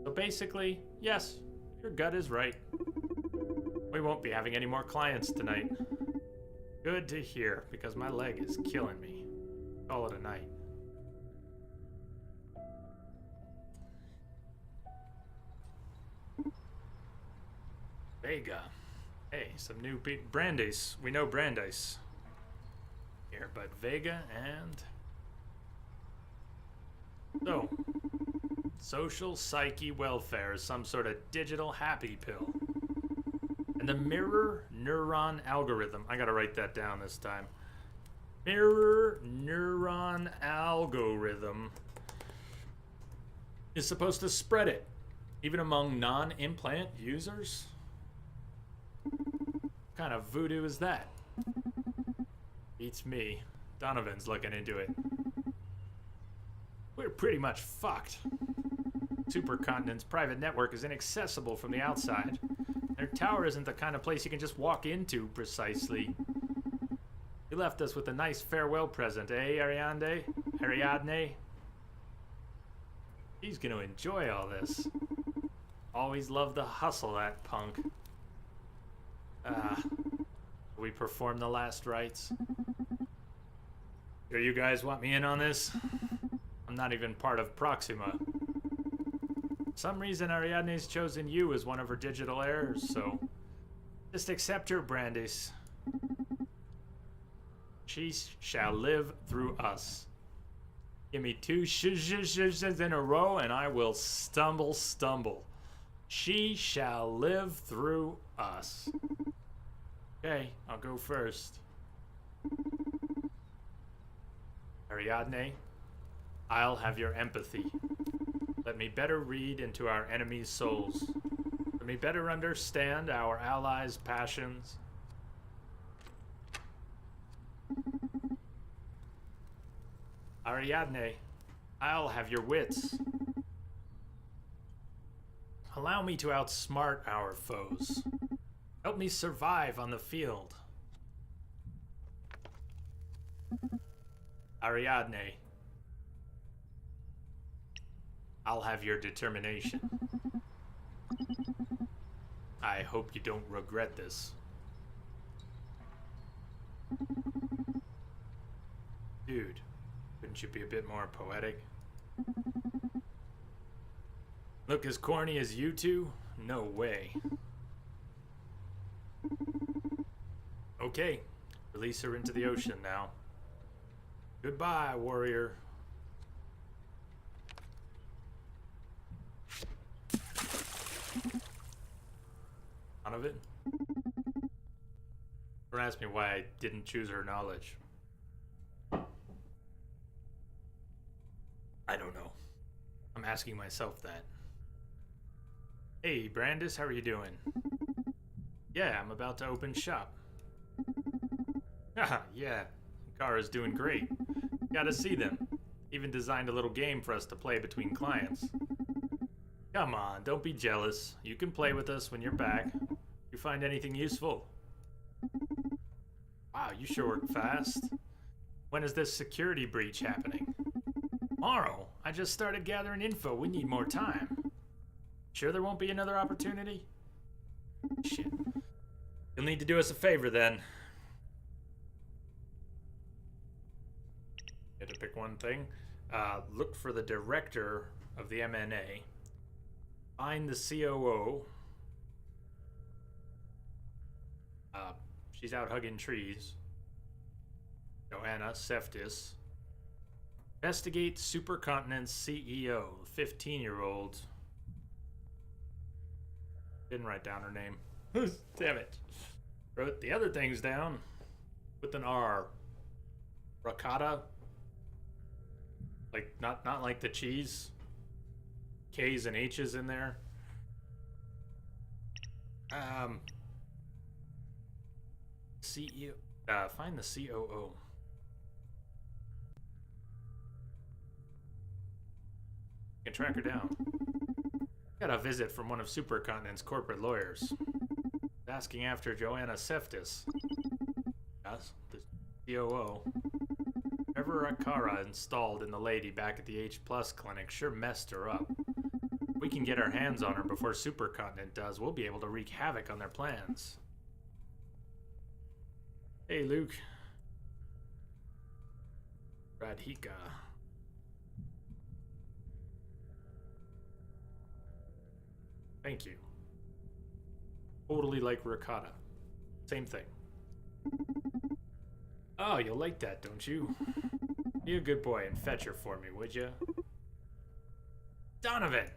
So basically, yes, your gut is right. We won't be having any more clients tonight. Good to hear, because my leg is killing me. Call it a night. Vega. Hey, some new Brandeis. We know Brandeis here, but Vega and... So, social psyche welfare is some sort of digital happy pill. And the mirror neuron algorithm, I gotta write that down this time. Mirror neuron algorithm is supposed to spread it, even among non-implant users? What kind of voodoo is that? Beats me. Donovan's looking into it. We're pretty much fucked. Supercontinent's private network is inaccessible from the outside. Their tower isn't the kind of place you can just walk into precisely. You left us with a nice farewell present, eh, Ariadne? Ariadne? He's gonna enjoy all this. Always loved the hustle, that punk. We perform the last rites. Do you guys want me in on this? I'm not even part of Proxima. For some reason, Ariadne's chosen you as one of her digital heirs, so just accept her, Brandis. She shall live through us. Give me 2 sh in a row and I will stumble. She shall live through us. Okay, I'll go first. Ariadne, I'll have your empathy. Let me better read into our enemies' souls. Let me better understand our allies' passions. Ariadne, I'll have your wits. Allow me to outsmart our foes. Help me survive on the field. Ariadne, I'll have your determination. I hope you don't regret this. Dude, couldn't you be a bit more poetic? Look as corny as you two? No way. Okay, release her into the ocean now. Goodbye, warrior. None of it? Don't ask me why I didn't choose her knowledge. I don't know. I'm asking myself that. Hey, Brandis, how are you doing? Yeah, I'm about to open shop. Haha, yeah. Kara's doing great. Gotta see them. Even designed a little game for us to play between clients. Come on, don't be jealous. You can play with us when you're back. You find anything useful? Wow, you sure work fast. When is this security breach happening? Tomorrow. I just started gathering info. We need more time. Sure there won't be another opportunity? Shit. You'll need to do us a favor then. You had to pick one thing. Look for the director of the MNA. Find the COO. She's out hugging trees. Joanna Seftis. Investigate Supercontinent's CEO, 15-year-old. Didn't write down her name. Damn it. Wrote the other things down with an R. Ricotta. Like, not like the cheese. K's and H's in there. CEO. Find the COO. You can track her down. Got a visit from one of Supercontinent's corporate lawyers. Asking after Joanna Seftis. Yes, the COO. Whatever Akara installed in the lady back at the H+ clinic sure messed her up. If we can get our hands on her before Supercontinent does, we'll be able to wreak havoc on their plans. Hey, Luke. Radhika. Thank you. Totally like ricotta. Same thing. Oh, you'll like that, don't you? Be a good boy and fetch her for me, would you? Donovan!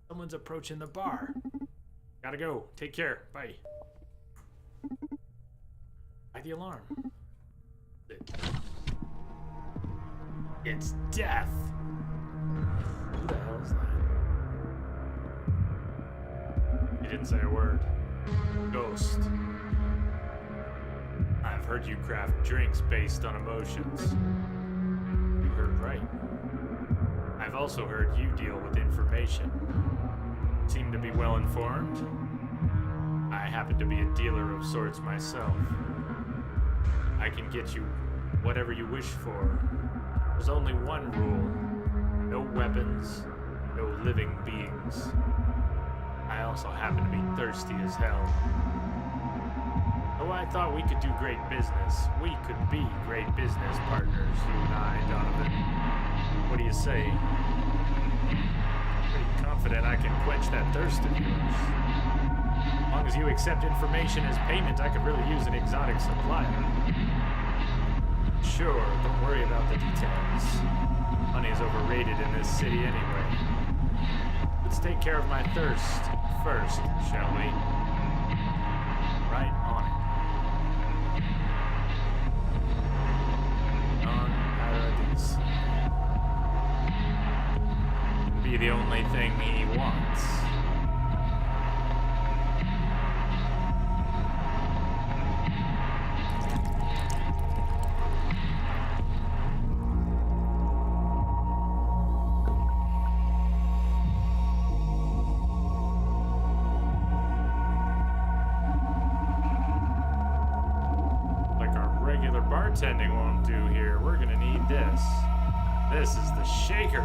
Someone's approaching the bar. Gotta go. Take care. Bye. By the alarm. It's death! Who the hell is that? He didn't say a word. Ghost. I've heard you craft drinks based on emotions. You heard right. I've also heard you deal with information. Seem to be well informed. I happen to be a dealer of sorts myself. I can get you whatever you wish for. There's only one rule. No weapons, no living beings. I also happen to be thirsty as hell. Oh, I thought we could do great business. We could be great business partners, you and I, Donovan. What do you say? Pretty confident I can quench that thirst of yours. As long as you accept information as payment, I could really use an exotic supplier. Sure, don't worry about the details. Money is overrated in this city anyway. Let's take care of my thirst first, shall we? Right on it. On Paradise. Be the only thing he wants. Bartending won't do here. We're gonna need this. This is the shaker.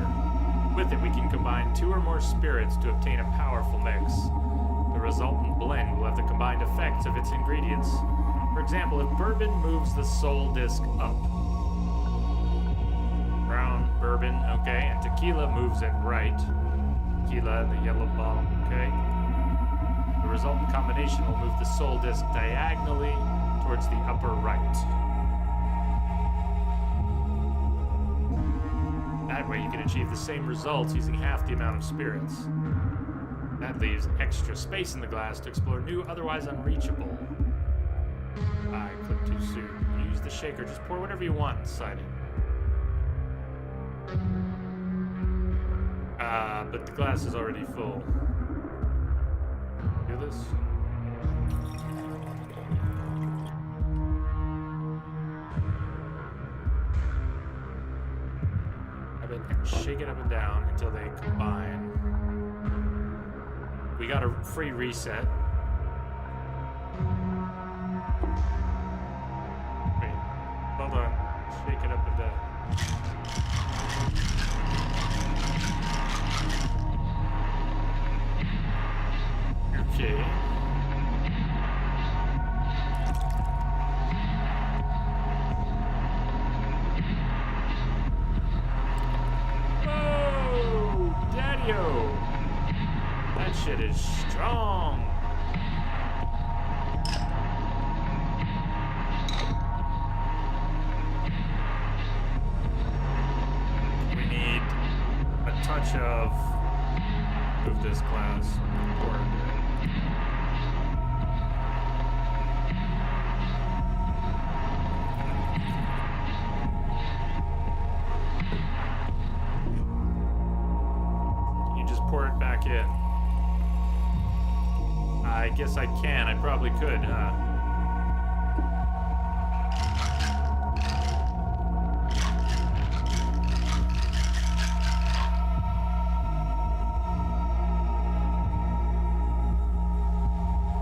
With it, we can combine 2 or more spirits to obtain a powerful mix. The resultant blend will have the combined effects of its ingredients. For example, if bourbon moves the soul disc up. Brown, bourbon, okay, and tequila moves it right. Tequila, the yellow bottle, okay. The resultant combination will move the soul disc diagonally towards the upper right. That way you can achieve the same results using half the amount of spirits. That leaves extra space in the glass to explore new, otherwise unreachable. I clicked too soon. You use the shaker, just pour whatever you want inside it. But the glass is already full. Do this? Shake it up and down until they combine. We got a free reset. Wait, hold on. Shake it up and down. Okay. That shit is strong. We need a touch of move this glass or pour it back in. I guess I can. I probably could, huh?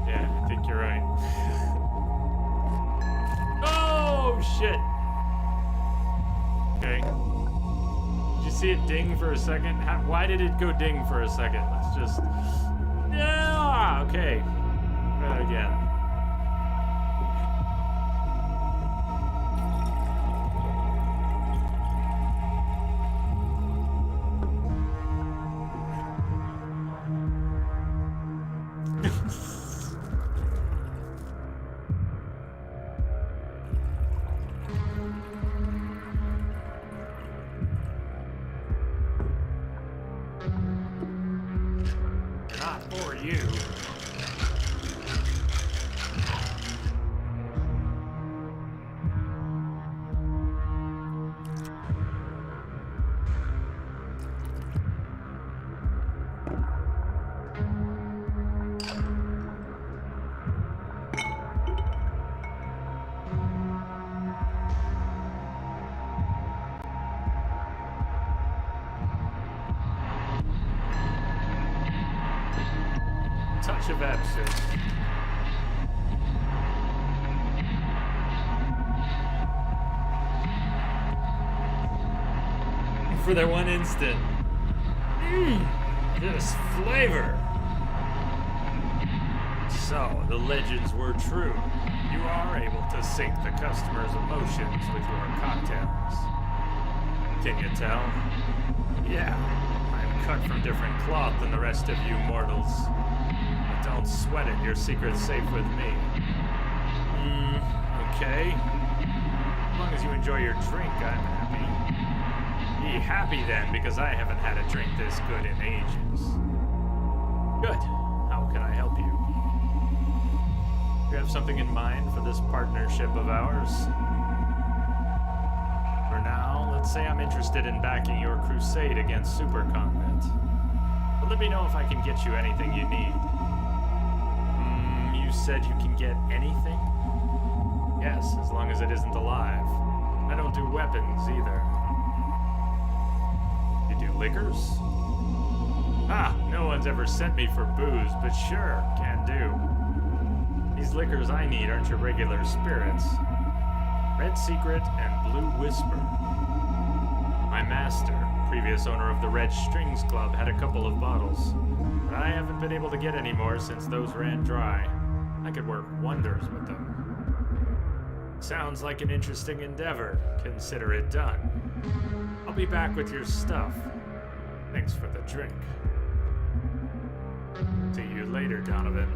Yeah, I think you're right. Oh, shit! Okay. See it ding for a second? Why did it go ding for a second? Let's just... Yeah! Okay. Try that again. For you. Touch of absence. for that one instant. This flavor. So, the legends were true. You are able to sync the customer's emotions with your cocktails. Can you tell? Yeah, I'm cut from different cloth than the rest of you mortals. But don't sweat it, your secret's safe with me. Okay. As long as you enjoy your drink, I'm happy. Be happy then, because I haven't had a drink this good in ages. Good. How can I help you? Do you have something in mind for this partnership of ours? For now, let's say I'm interested in backing your crusade against Supercontinent. But let me know if I can get you anything you need. You said you can get anything? Yes, as long as it isn't alive. I don't do weapons either. You do liquors? No one's ever sent me for booze, but sure, can do. These liquors I need aren't your regular spirits. Red Secret and Blue Whisper. My master, previous owner of the Red Strings Club, had a couple of bottles, but I haven't been able to get any more since those ran dry. I could work wonders with them. Sounds like an interesting endeavor. Consider it done. I'll be back with your stuff. Thanks for the drink. See you later, Donovan.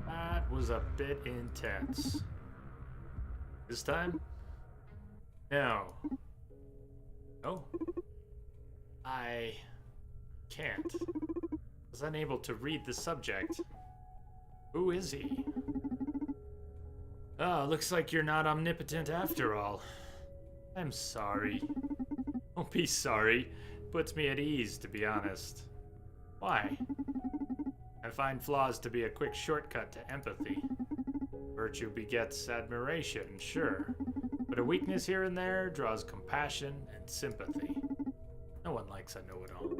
That was a bit intense. This time? No. Oh? I can't. Was unable to read the subject. Who is he? Oh, looks like you're not omnipotent after all. I'm sorry. Don't be sorry. Puts me at ease, to be honest. Why? I find flaws to be a quick shortcut to empathy. Virtue begets admiration, sure. But a weakness here and there draws compassion and sympathy. No one likes a know-it-all.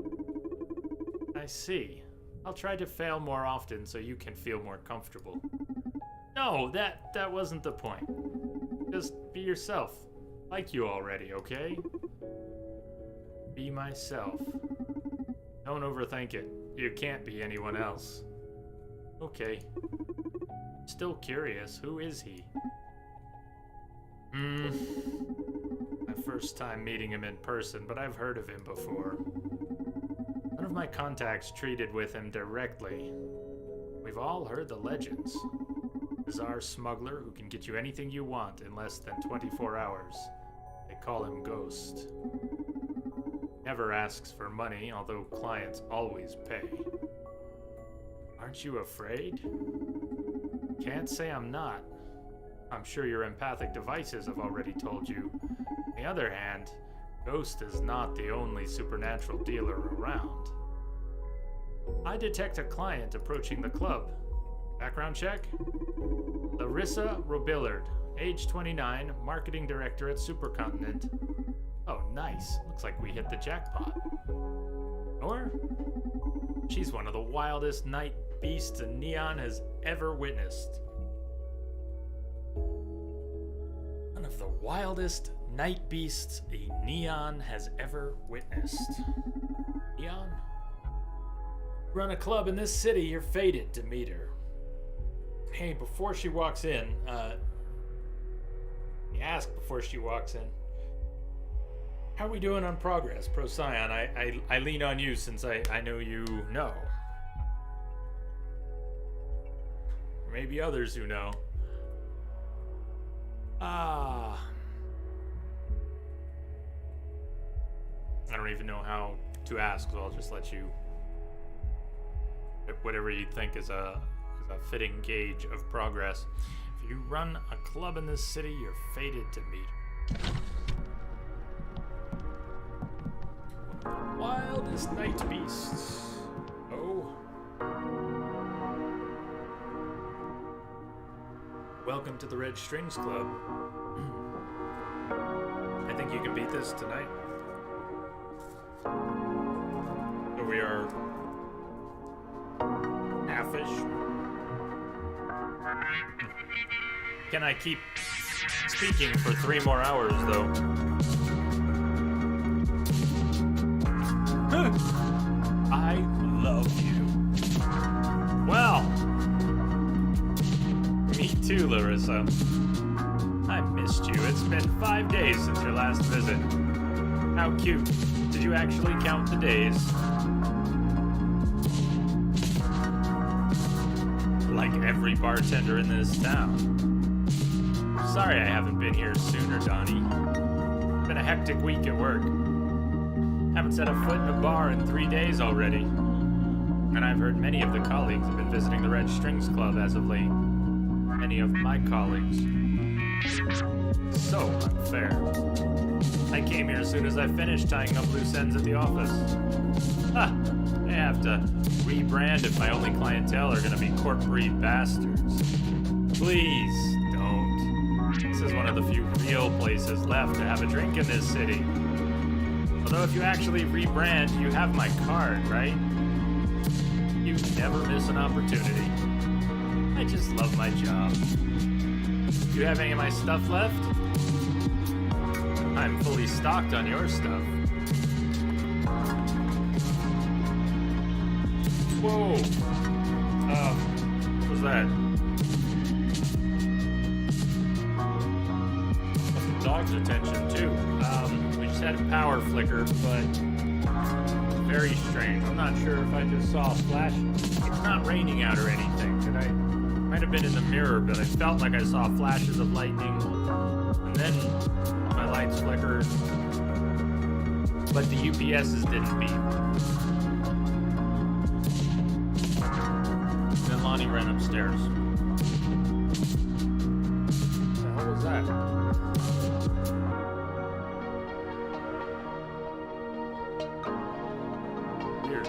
I see. I'll try to fail more often so you can feel more comfortable. No, that wasn't the point. Just be yourself. Like you already, okay? Be myself. Don't overthink it. You can't be anyone else. Okay. Still curious, who is he? My first time meeting him in person, but I've heard of him before. None of my contacts treated with him directly. We've all heard the legends. Bizarre smuggler who can get you anything you want in less than 24 hours. They call him Ghost. Never asks for money, although clients always pay. Aren't you afraid? Can't say I'm not. I'm sure your empathic devices have already told you. On the other hand, Ghost is not the only supernatural dealer around. I detect a client approaching the club. Background check? Larissa Robillard, age 29, marketing director at Supercontinent. Oh, nice. Looks like we hit the jackpot. Or, she's one of the wildest night beasts a Neon has ever witnessed. One of the wildest night beasts a Neon has ever witnessed. Neon? Run a club in this city, you're fated to meet her. Hey, before she walks in, ask before she walks in. How are we doing on progress, Procyon? I lean on you since I know you know. Or maybe others who know. I don't even know how to ask, so I'll just let you. Whatever you think is a fitting gauge of progress. If you run a club in this city, you're fated to meet her. One of the wildest night beasts. Oh. Welcome to the Red Strings Club. I think you can beat this tonight. So we are half wish. Can I keep speaking for 3 more hours, though? I love you. Well, me too, Larissa. I missed you. It's been 5 days since your last visit. How cute. Did you actually count the days? Like every bartender in this town. Sorry I haven't been here sooner, Donnie. It's been a hectic week at work. Haven't set a foot in a bar in 3 days already. And I've heard many of the colleagues have been visiting the Red Strings Club as of late. Many of my colleagues. So unfair. I came here as soon as I finished tying up loose ends at the office. I have to rebrand if my only clientele are gonna be corporate bastards. Please don't. This is one of the few real places left to have a drink in this city. Although if you actually rebrand, you have my card, right? You never miss an opportunity. I just love my job. Do you have any of my stuff left? I'm fully stocked on your stuff. Whoa! What was that? Some dog's attention too. We just had a power flicker, but very strange. I'm not sure if I just saw a flash. It's not raining out or anything. Might have been in the mirror, but I felt like I saw flashes of lightning, and then my lights flickered, but the UPSs didn't beep. Then Lonnie ran upstairs. What the hell was that? Weird.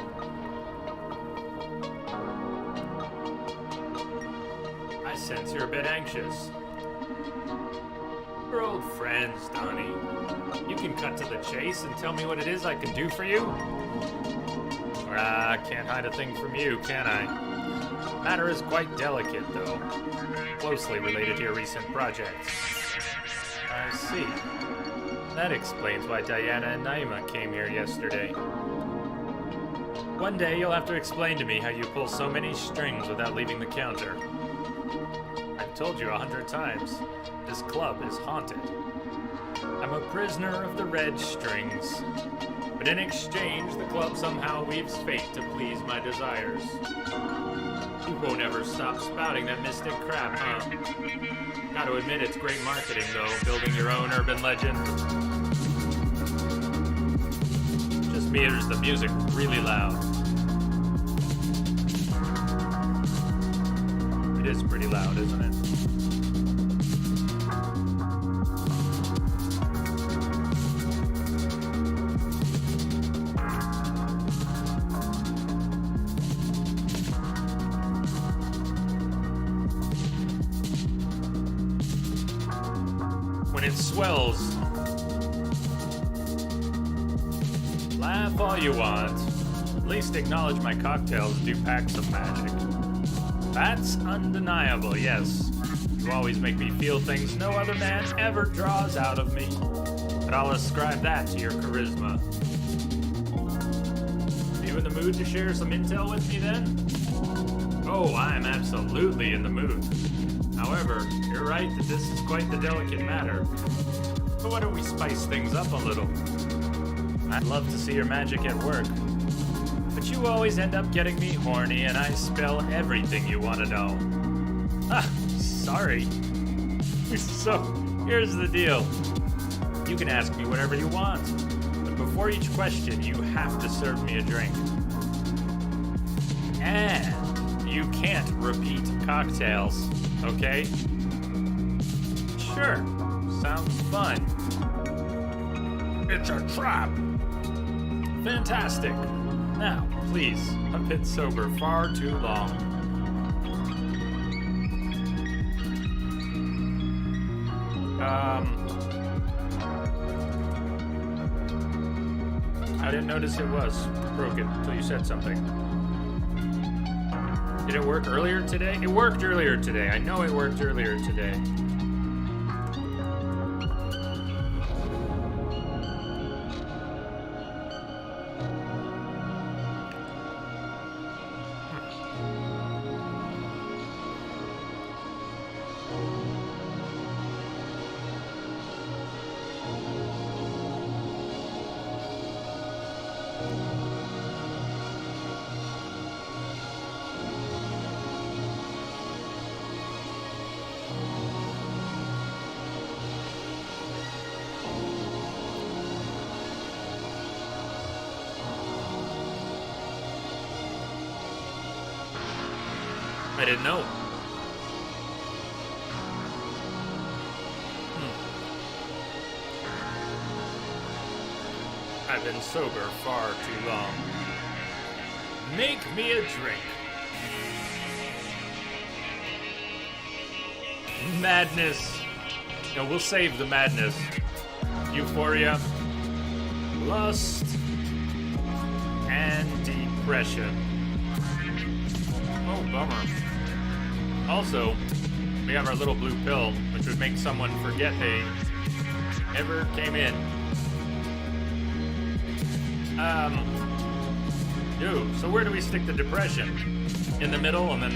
I sense you're a bit anxious. We're old friends, Donnie. You can cut to the chase and tell me what it is I can do for you. I can't hide a thing from you, can I? Matter is quite delicate, though. Closely related to your recent projects. I see. That explains why Diana and Naima came here yesterday. One day you'll have to explain to me how you pull so many strings without leaving the counter. I've told you 100 times. This club is haunted. I'm a prisoner of the Red Strings. But in exchange, the club somehow weaves fate to please my desires. You won't ever stop spouting that mystic crap, huh? Gotta admit, it's great marketing, though, building your own urban legend. Just me, there's the music really loud. It is pretty loud, isn't it? When it swells, laugh all you want. At least acknowledge my cocktails do pack some magic. That's undeniable, yes. You always make me feel things no other man ever draws out of me. But I'll ascribe that to your charisma. Are you in the mood to share some intel with me then? Oh, I'm absolutely in the mood. However, you're right that this is quite the delicate matter. So why don't we spice things up a little? I'd love to see your magic at work. But you always end up getting me horny and I spill everything you want to know. Sorry. So, here's the deal. You can ask me whatever you want. But before each question, you have to serve me a drink. And you can't repeat cocktails. Okay? Sure. Sounds fun. It's a trap. Fantastic. Now, please, I've been sober far too long. I didn't notice it was broken until you said something. Did it work earlier today? It worked earlier today. I know it worked earlier today. I didn't know. I've been sober far too long. Make me a drink. Madness. No, we'll save the madness. Euphoria, lust, and depression. Oh, bummer. Also, we have our little blue pill, which would make someone forget they ever came in. So where do we stick the depression? In the middle, and then,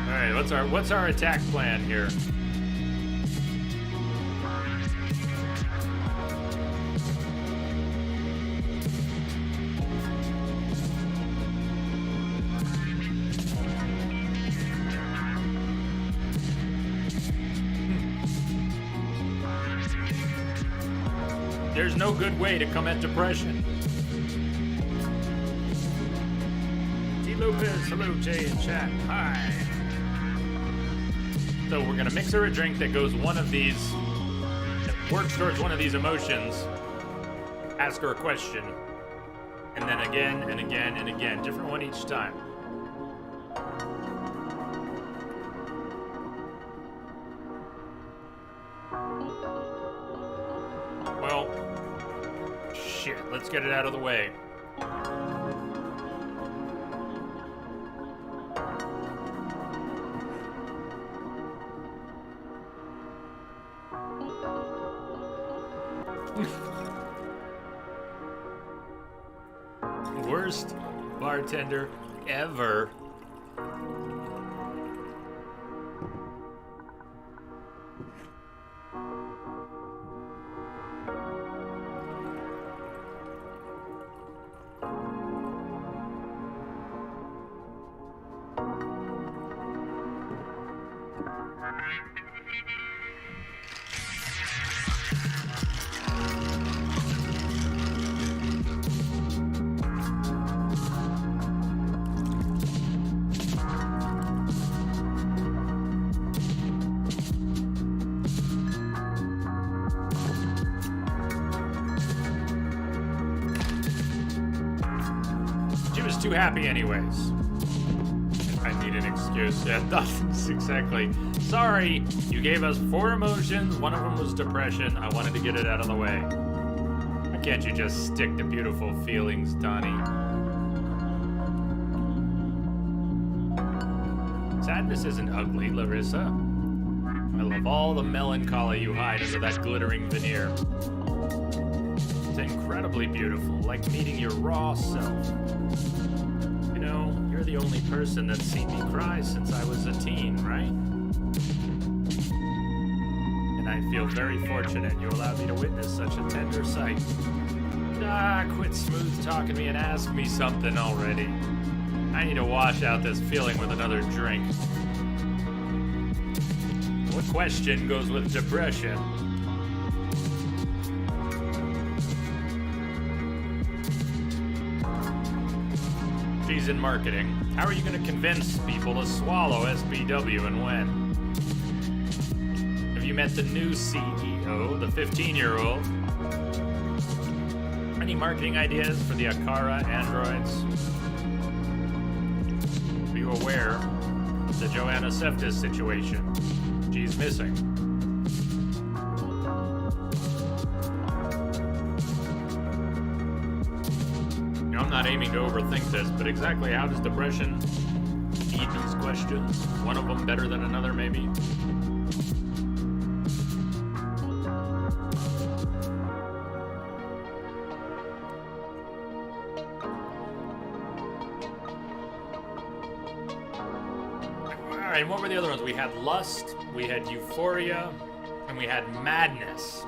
all right, what's our attack plan here? There's no good way to come at depression. T. Lopez, hello, Jay in chat. Hi. So we're gonna mix her a drink that goes one of these, that works towards one of these emotions. Ask her a question, and then again and again and again, different one each time. Well, shit, let's get it out of the way. Worst bartender ever. Too happy anyways. I need an excuse. Yeah, nothing's exactly. Sorry, you gave us 4 emotions. One of them was depression. I wanted to get it out of the way. Why can't you just stick to beautiful feelings, Donnie? Sadness isn't ugly, Larissa. I love all the melancholy you hide under that glittering veneer. It's incredibly beautiful, like meeting your raw self. You know, you're the only person that's seen me cry since I was a teen, right? And I feel very fortunate you allowed me to witness such a tender sight. Quit smooth talking me and ask me something already. I need to wash out this feeling with another drink. What question goes with depression? She's in marketing. How are you going to convince people to swallow SBW and when? Have you met the new CEO, the 15-year-old? Any marketing ideas for the Akara androids? Are you aware of the Joanna Seftis situation? She's missing. I'm not aiming to overthink this, but exactly how does depression feed these questions. One of them better than another, maybe. Alright, what were the other ones? We had Lust, we had Euphoria, and we had Madness.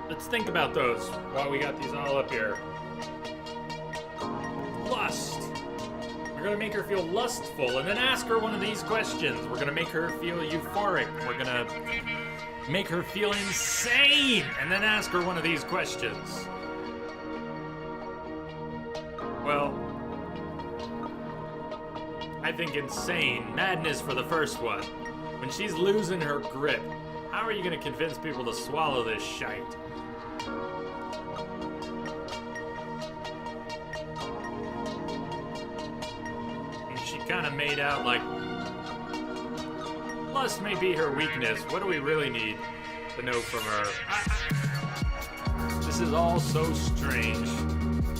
Let's think about those while we got these all up here. Lust. We're gonna make her feel lustful and then ask her one of these questions. We're gonna make her feel euphoric. We're gonna make her feel insane and then ask her one of these questions. Well, I think insane. Madness for the first one. When she's losing her grip, how are you gonna convince people to swallow this shite? And she kind of made out like lust may be her weakness. What do we really need to know from her? This is all so strange.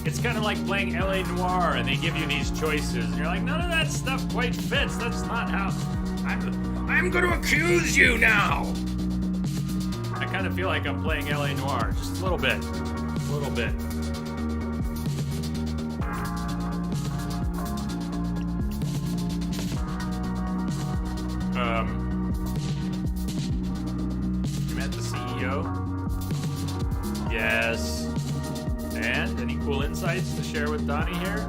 It's kind of like playing LA Noire and they give you these choices and you're like, none of that stuff quite fits. That's not how I'm going to accuse you now. I kind of feel like I'm playing LA Noire, just a little bit. A little bit. You met the CEO? Yes. And any cool insights to share with Donnie here?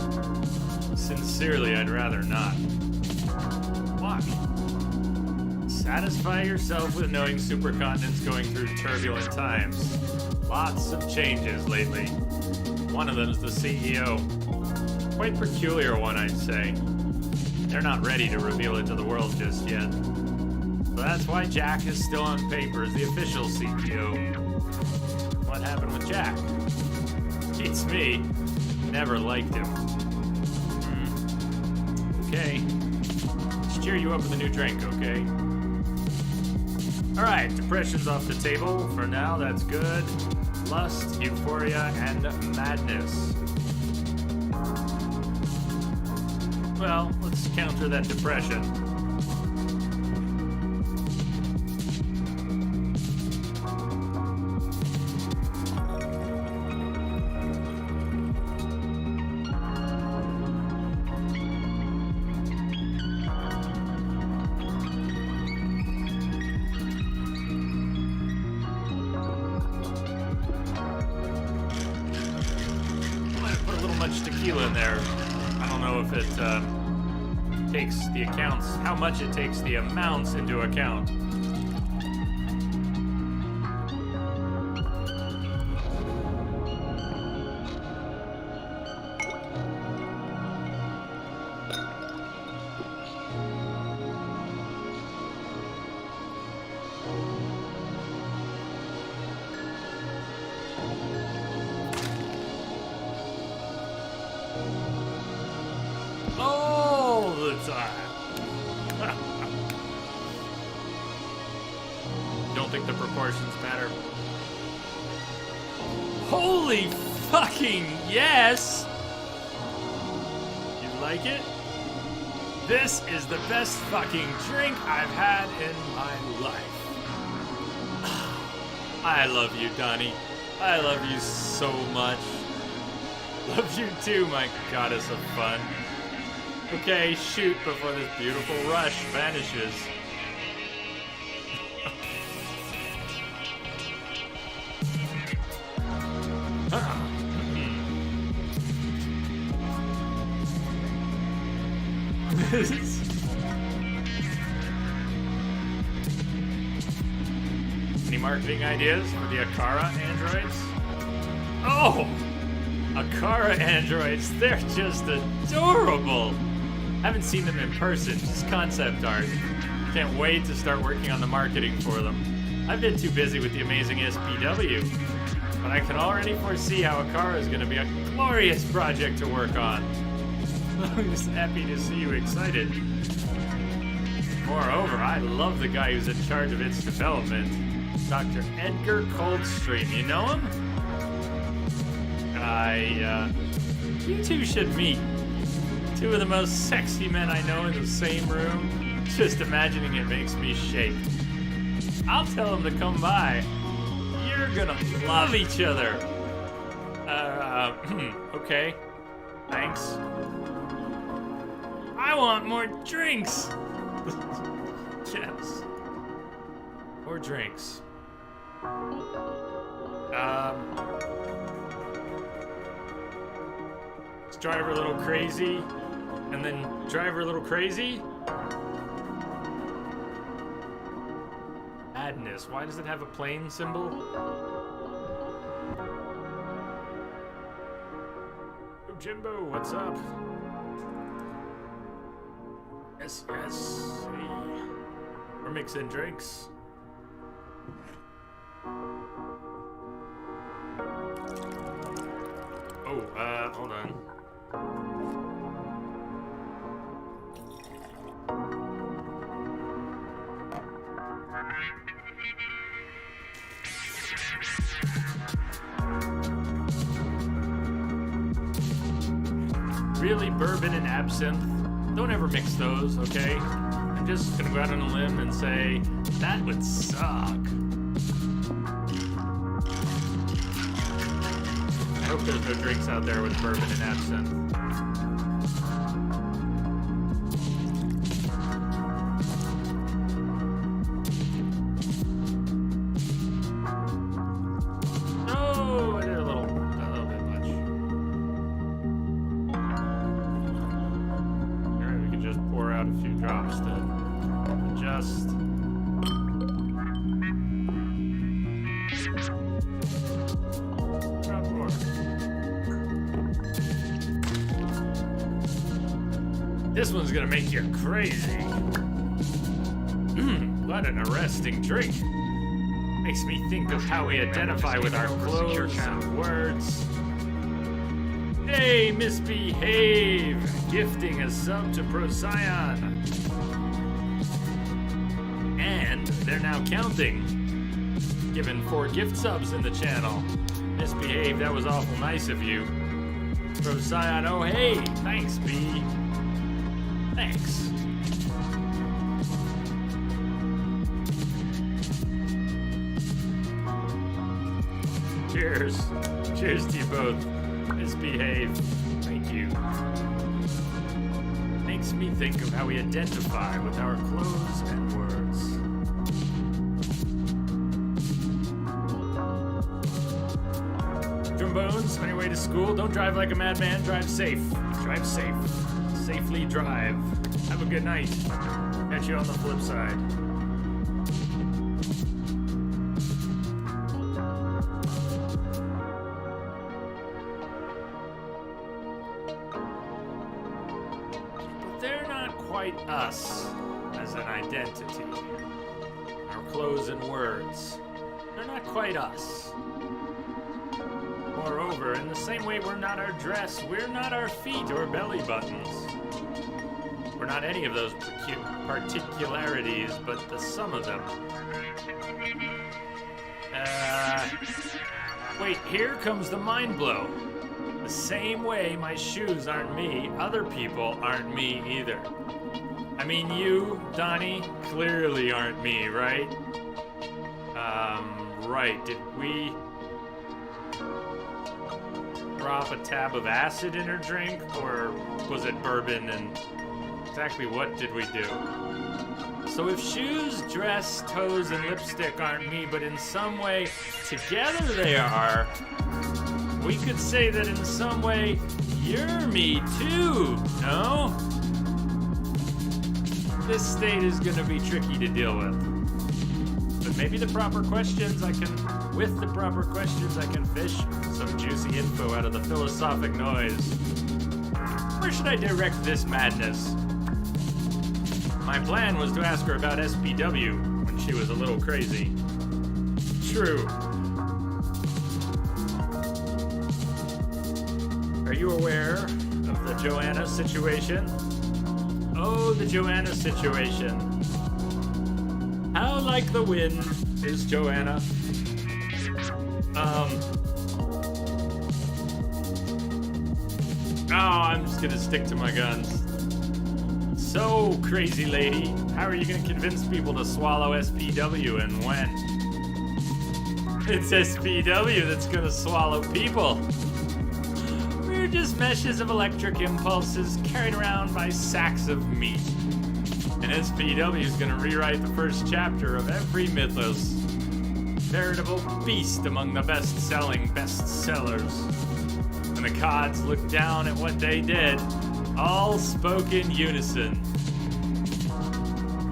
Sincerely, I'd rather not. Why? Satisfy yourself with knowing supercontinent's going through turbulent times. Lots of changes lately. One of them's the CEO. Quite peculiar one, I'd say. They're not ready to reveal it to the world just yet. So that's why Jack is still on paper as the official CEO. What happened with Jack? Beats me. Never liked him. Okay. Let's cheer you up with a new drink, okay? Alright, depression's off the table. For now, that's good. Lust, euphoria, and madness. Well, let's counter that depression. In there. I don't know if it takes the accounts, how much it takes the amounts into account. All the time. Don't think the proportions matter. Holy fucking yes! You like it? This is the best fucking drink I've had in my life. I love you, Donnie. I love you so much. Love you too, my goddess of fun. Okay, shoot before this beautiful rush vanishes. Any marketing ideas for the Akara androids? Oh! Akara androids, they're just adorable! Haven't seen them in person, just concept art. Can't wait to start working on the marketing for them. I've been too busy with the amazing SPW, but I can already foresee how Akara is going to be a glorious project to work on. I'm just happy to see you excited. Moreover, I love the guy who's in charge of its development, Dr. Edgar Coldstream. You know him? You two should meet. Two of the most sexy men I know in the same room. Just imagining it makes me shake. I'll tell them to come by. You're gonna love each other. Okay. Thanks. I want more drinks. Yes. More drinks. Is driver a little crazy? And then driver a little crazy? Madness. Why does it have a plane symbol? Oh, Jimbo, what's up? Yes. Hey. We're mixing drinks. Oh, hold on. Really, bourbon and absinthe? Don't ever mix those, okay? I'm just gonna go out on a limb and say, that would suck. I hope there's no drinks out there with bourbon and absinthe. Oh, I did a little bit much. Alright, we can just pour out a few drops then. Just... This one's gonna make you crazy. What an arresting drink. Makes me think of how we identify with our clothes and words. Hey, Misbehave! Gifting a sub to Procyon. And they're now counting. Given 4 gift subs in the channel. Misbehave, that was awful nice of you. Procyon, oh hey, thanks, B. Thanks. Cheers. Cheers to you both. Misbehave. Thank you. Makes me think of how we identify with our clothes and words. Trombones, on your way to school, don't drive like a madman, drive safe. Drive safe. Safely drive. Have a good night. Catch you on the flip side. But they're not quite us as an identity. Our clothes and words. They're not quite us. Moreover, in the same way we're not our dress, we're not our feet or belly buttons. We're not any of those particularities, but the sum of them. Wait, here comes the mind blow. The same way my shoes aren't me, other people aren't me either. I mean, you, Donnie, clearly aren't me, right? Right, did we drop a tab of acid in her drink, or was it bourbon, and exactly what did we do? So if shoes, dress, toes, and lipstick aren't me, but in some way together they are, we could say that in some way you're me too, no? This state is gonna be tricky to deal with. But maybe with the proper questions I can fish some juicy info out of the philosophic noise. Where should I direct this madness? My plan was to ask her about SPW when she was a little crazy. True. Are you aware of the Joanna situation? Oh, the Joanna situation. How like the wind is Joanna? I'm just gonna stick to my guns. So, crazy lady, how are you gonna convince people to swallow SPW and when? It's SPW that's gonna swallow people. We're just meshes of electric impulses carried around by sacks of meat. And SPW is gonna rewrite the first chapter of every mythos. Veritable beast among the best-selling bestsellers. And the CODs look down at what they did, all spoke in unison.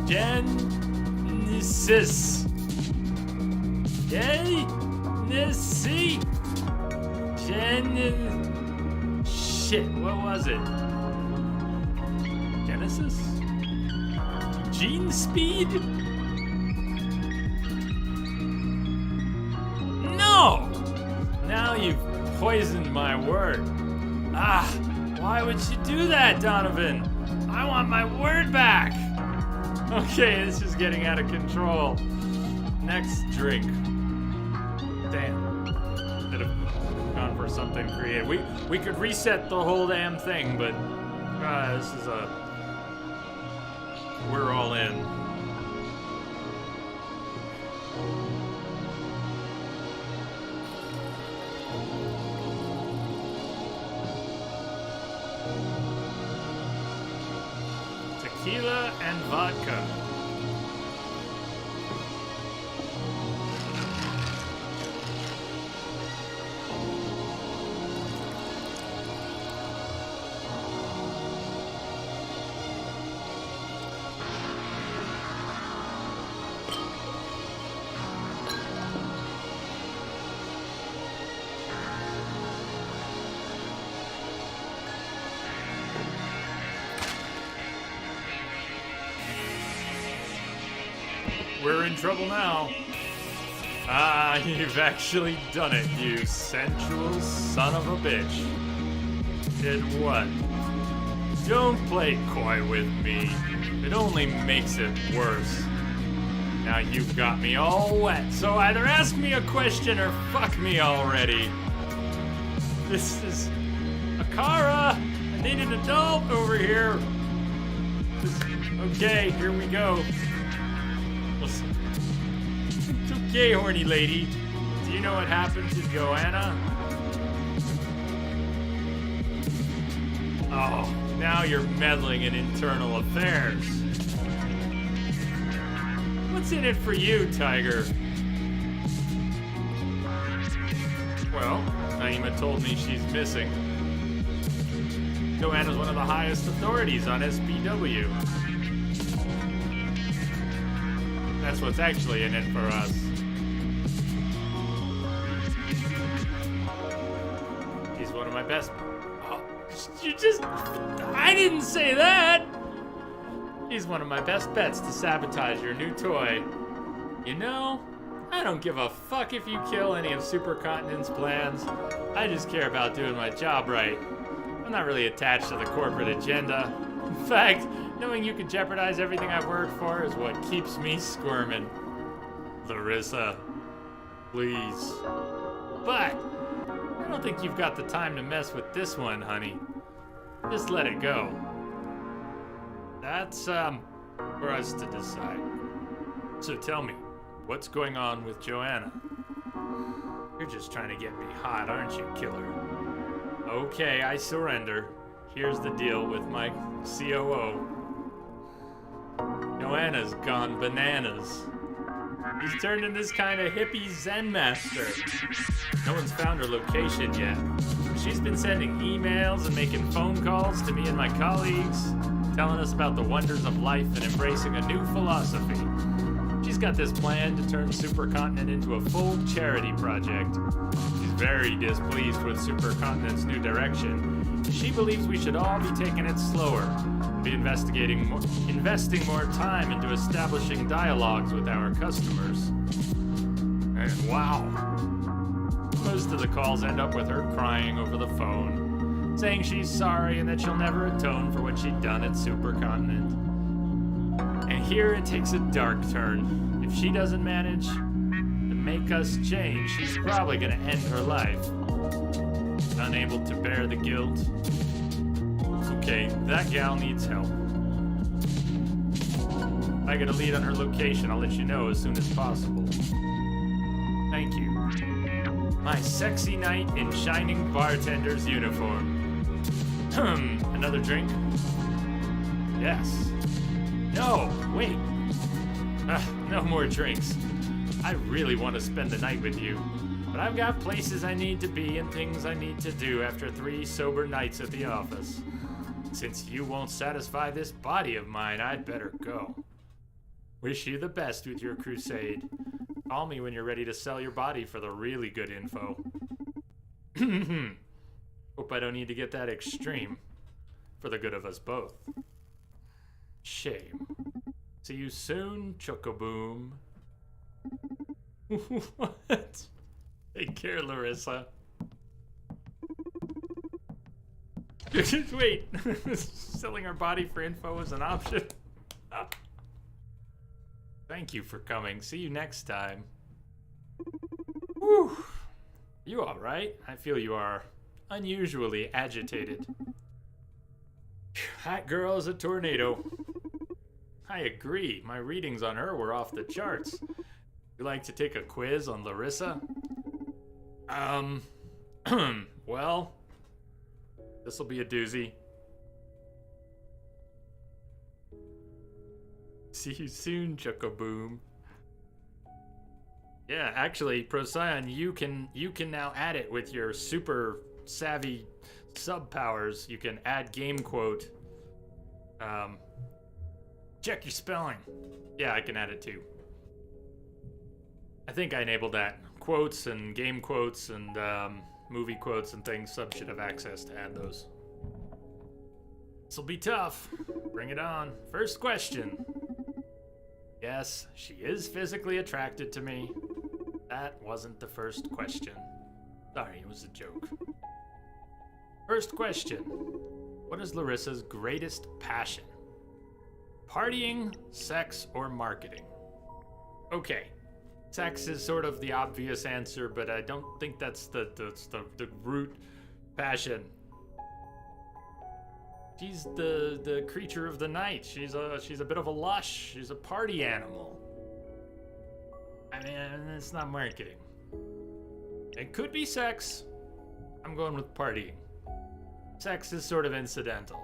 Genesis. Genesis. Shit, what was it? Genesis? Gene speed? No! Now you've poisoned my word. Why would you do that, Donovan? I want my word back. Okay, this is getting out of control. Next drink. Damn. Should have gone for something creative. We could reset the whole damn thing, but this is we're all in. Tequila and vodka. We're in trouble now. You've actually done it, you sensual son of a bitch. Did what? Don't play coy with me. It only makes it worse. Now you've got me all wet, so either ask me a question or fuck me already. This is Akara. I need an adult over here. Okay, here we go. It's okay, horny lady. Do you know what happened to Joanna? Oh, now you're meddling in internal affairs. What's in it for you, Tiger? Well, Naima told me she's missing. Joanna's one of the highest authorities on SPW. That's what's actually in it for us. He's one of my best... Oh, I didn't say that! He's one of my best bets to sabotage your new toy. You know, I don't give a fuck if you kill any of Supercontinent's plans. I just care about doing my job right. I'm not really attached to the corporate agenda. In fact, knowing you could jeopardize everything I've worked for is what keeps me squirming. Larissa, please. But I don't think you've got the time to mess with this one, honey. Just let it go. That's, for us to decide. So tell me, what's going on with Joanna? You're just trying to get me hot, aren't you, killer? Okay, I surrender. Here's the deal with my COO. Joanna's gone bananas. He's turned into this kind of hippie Zen master. No one's found her location yet. She's been sending emails and making phone calls to me and my colleagues, telling us about the wonders of life and embracing a new philosophy. She's got this plan to turn Supercontinent into a full charity project. She's very displeased with Supercontinent's new direction. She believes we should all be taking it slower, and be investing more time into establishing dialogues with our customers. And wow. Most of the calls end up with her crying over the phone, saying she's sorry and that she'll never atone for what she'd done at Supercontinent. And here it takes a dark turn. If she doesn't manage to make us change, she's probably gonna end her life. Unable to bear the guilt, Okay, that gal needs help. If I get a lead on her location, I'll let you know as soon as possible. Thank you. My sexy knight in shining bartender's uniform. Another drink? Yes. No, wait. No more drinks. I really want to spend the night with you, but I've got places I need to be and things I need to do after 3 sober nights at the office. Since you won't satisfy this body of mine, I'd better go. Wish you the best with your crusade. Call me when you're ready to sell your body for the really good info. Hope I don't need to get that extreme. For the good of us both. Shame. See you soon, Chocoboom. What? Take care, Larissa. Wait, selling our body for info is an option. Thank you for coming. See you next time. Whew. You alright? I feel you are unusually agitated. That girl is a tornado. I agree. My readings on her were off the charts. You like to take a quiz on Larissa? Well, this'll be a doozy. See you soon, Chocoboom. Yeah, actually, Procyon, you can now add it with your super savvy sub powers. You can add game quote. Check your spelling. Yeah, I can add it too. I think I enabled that. Quotes and game quotes and movie quotes and things. Sub should have access to add those. This'll be tough. Bring it on. First question. Yes, she is physically attracted to me. That wasn't the first question. Sorry, it was a joke. First question. What is Larissa's greatest passion? Partying, sex, or marketing? Okay. Sex is sort of the obvious answer, but I don't think that's the root passion. She's the creature of the night. She's a bit of a lush. She's a party animal. I mean, it's not marketing. It could be sex. I'm going with partying. Sex is sort of incidental.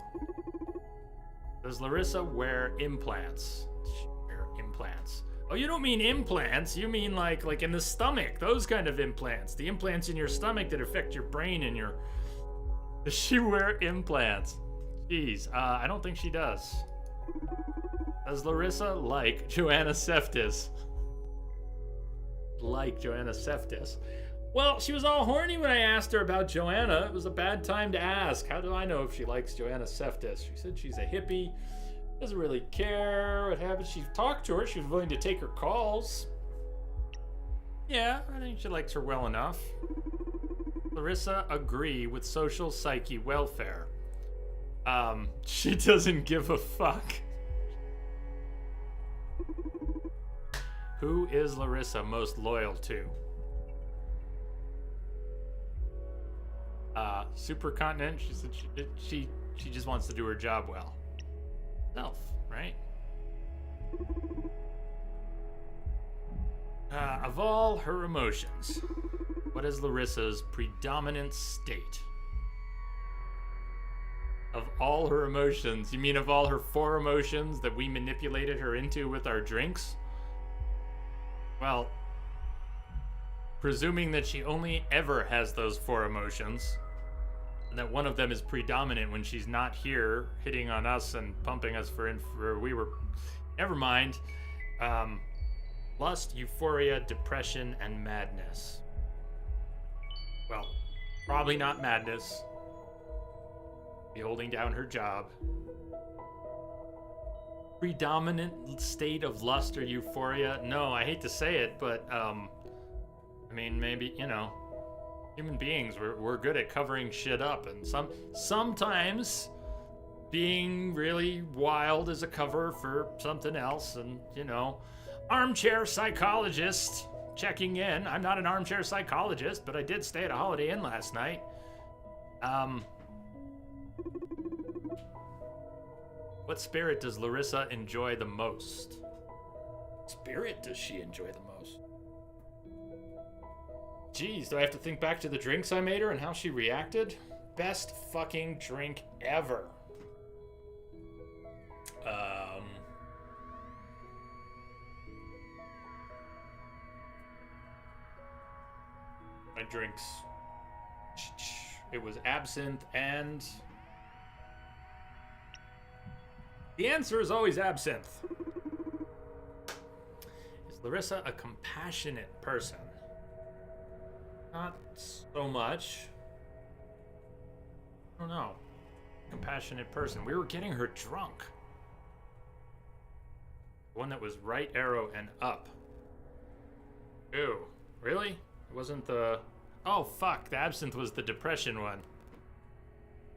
Does Larissa wear implants? She wear implants. Oh, you don't mean implants. You mean like in the stomach. Those kind of implants. The implants in your stomach that affect your brain and your... Does she wear implants? Jeez, I don't think she does. Does Larissa like Joanna Seftis? Like Joanna Seftis? Well, she was all horny when I asked her about Joanna. It was a bad time to ask. How do I know if she likes Joanna Seftis? She said she's a hippie, doesn't really care what happens. She talked to her. She was willing to take her calls. Yeah, I think she likes her well enough. Larissa agree with social psyche welfare. She doesn't give a fuck. Who is Larissa most loyal to? Supercontinent. She said she just wants to do her job well. Self, right? Of all her emotions, what is Larissa's predominant state? Of all her emotions, you mean of all her 4 emotions that we manipulated her into with our drinks? Well, presuming that she only ever has those 4 emotions, and that one of them is predominant when she's not here, hitting on us and pumping us for never mind. Lust, euphoria, depression, and madness. Well, probably not madness. Be holding down her job. Predominant state of lust or euphoria? No, I hate to say it, but I mean, maybe, you know, human beings, we're good at covering shit up, and sometimes being really wild is a cover for something else. And, you know, armchair psychologist checking in. I'm not an armchair psychologist, but I did stay at a Holiday Inn last night. What spirit does Larissa enjoy the most? Spirit does she enjoy the most? Jeez, do I have to think back to the drinks I made her and how she reacted? Best fucking drink ever. My drinks. It was absinthe and... The answer is always absinthe. Is Larissa a compassionate person? Not so much. I don't know. Compassionate person. We were getting her drunk. One that was right arrow and up. Ew. Really? It wasn't the... Oh, fuck. The absinthe was the depression one.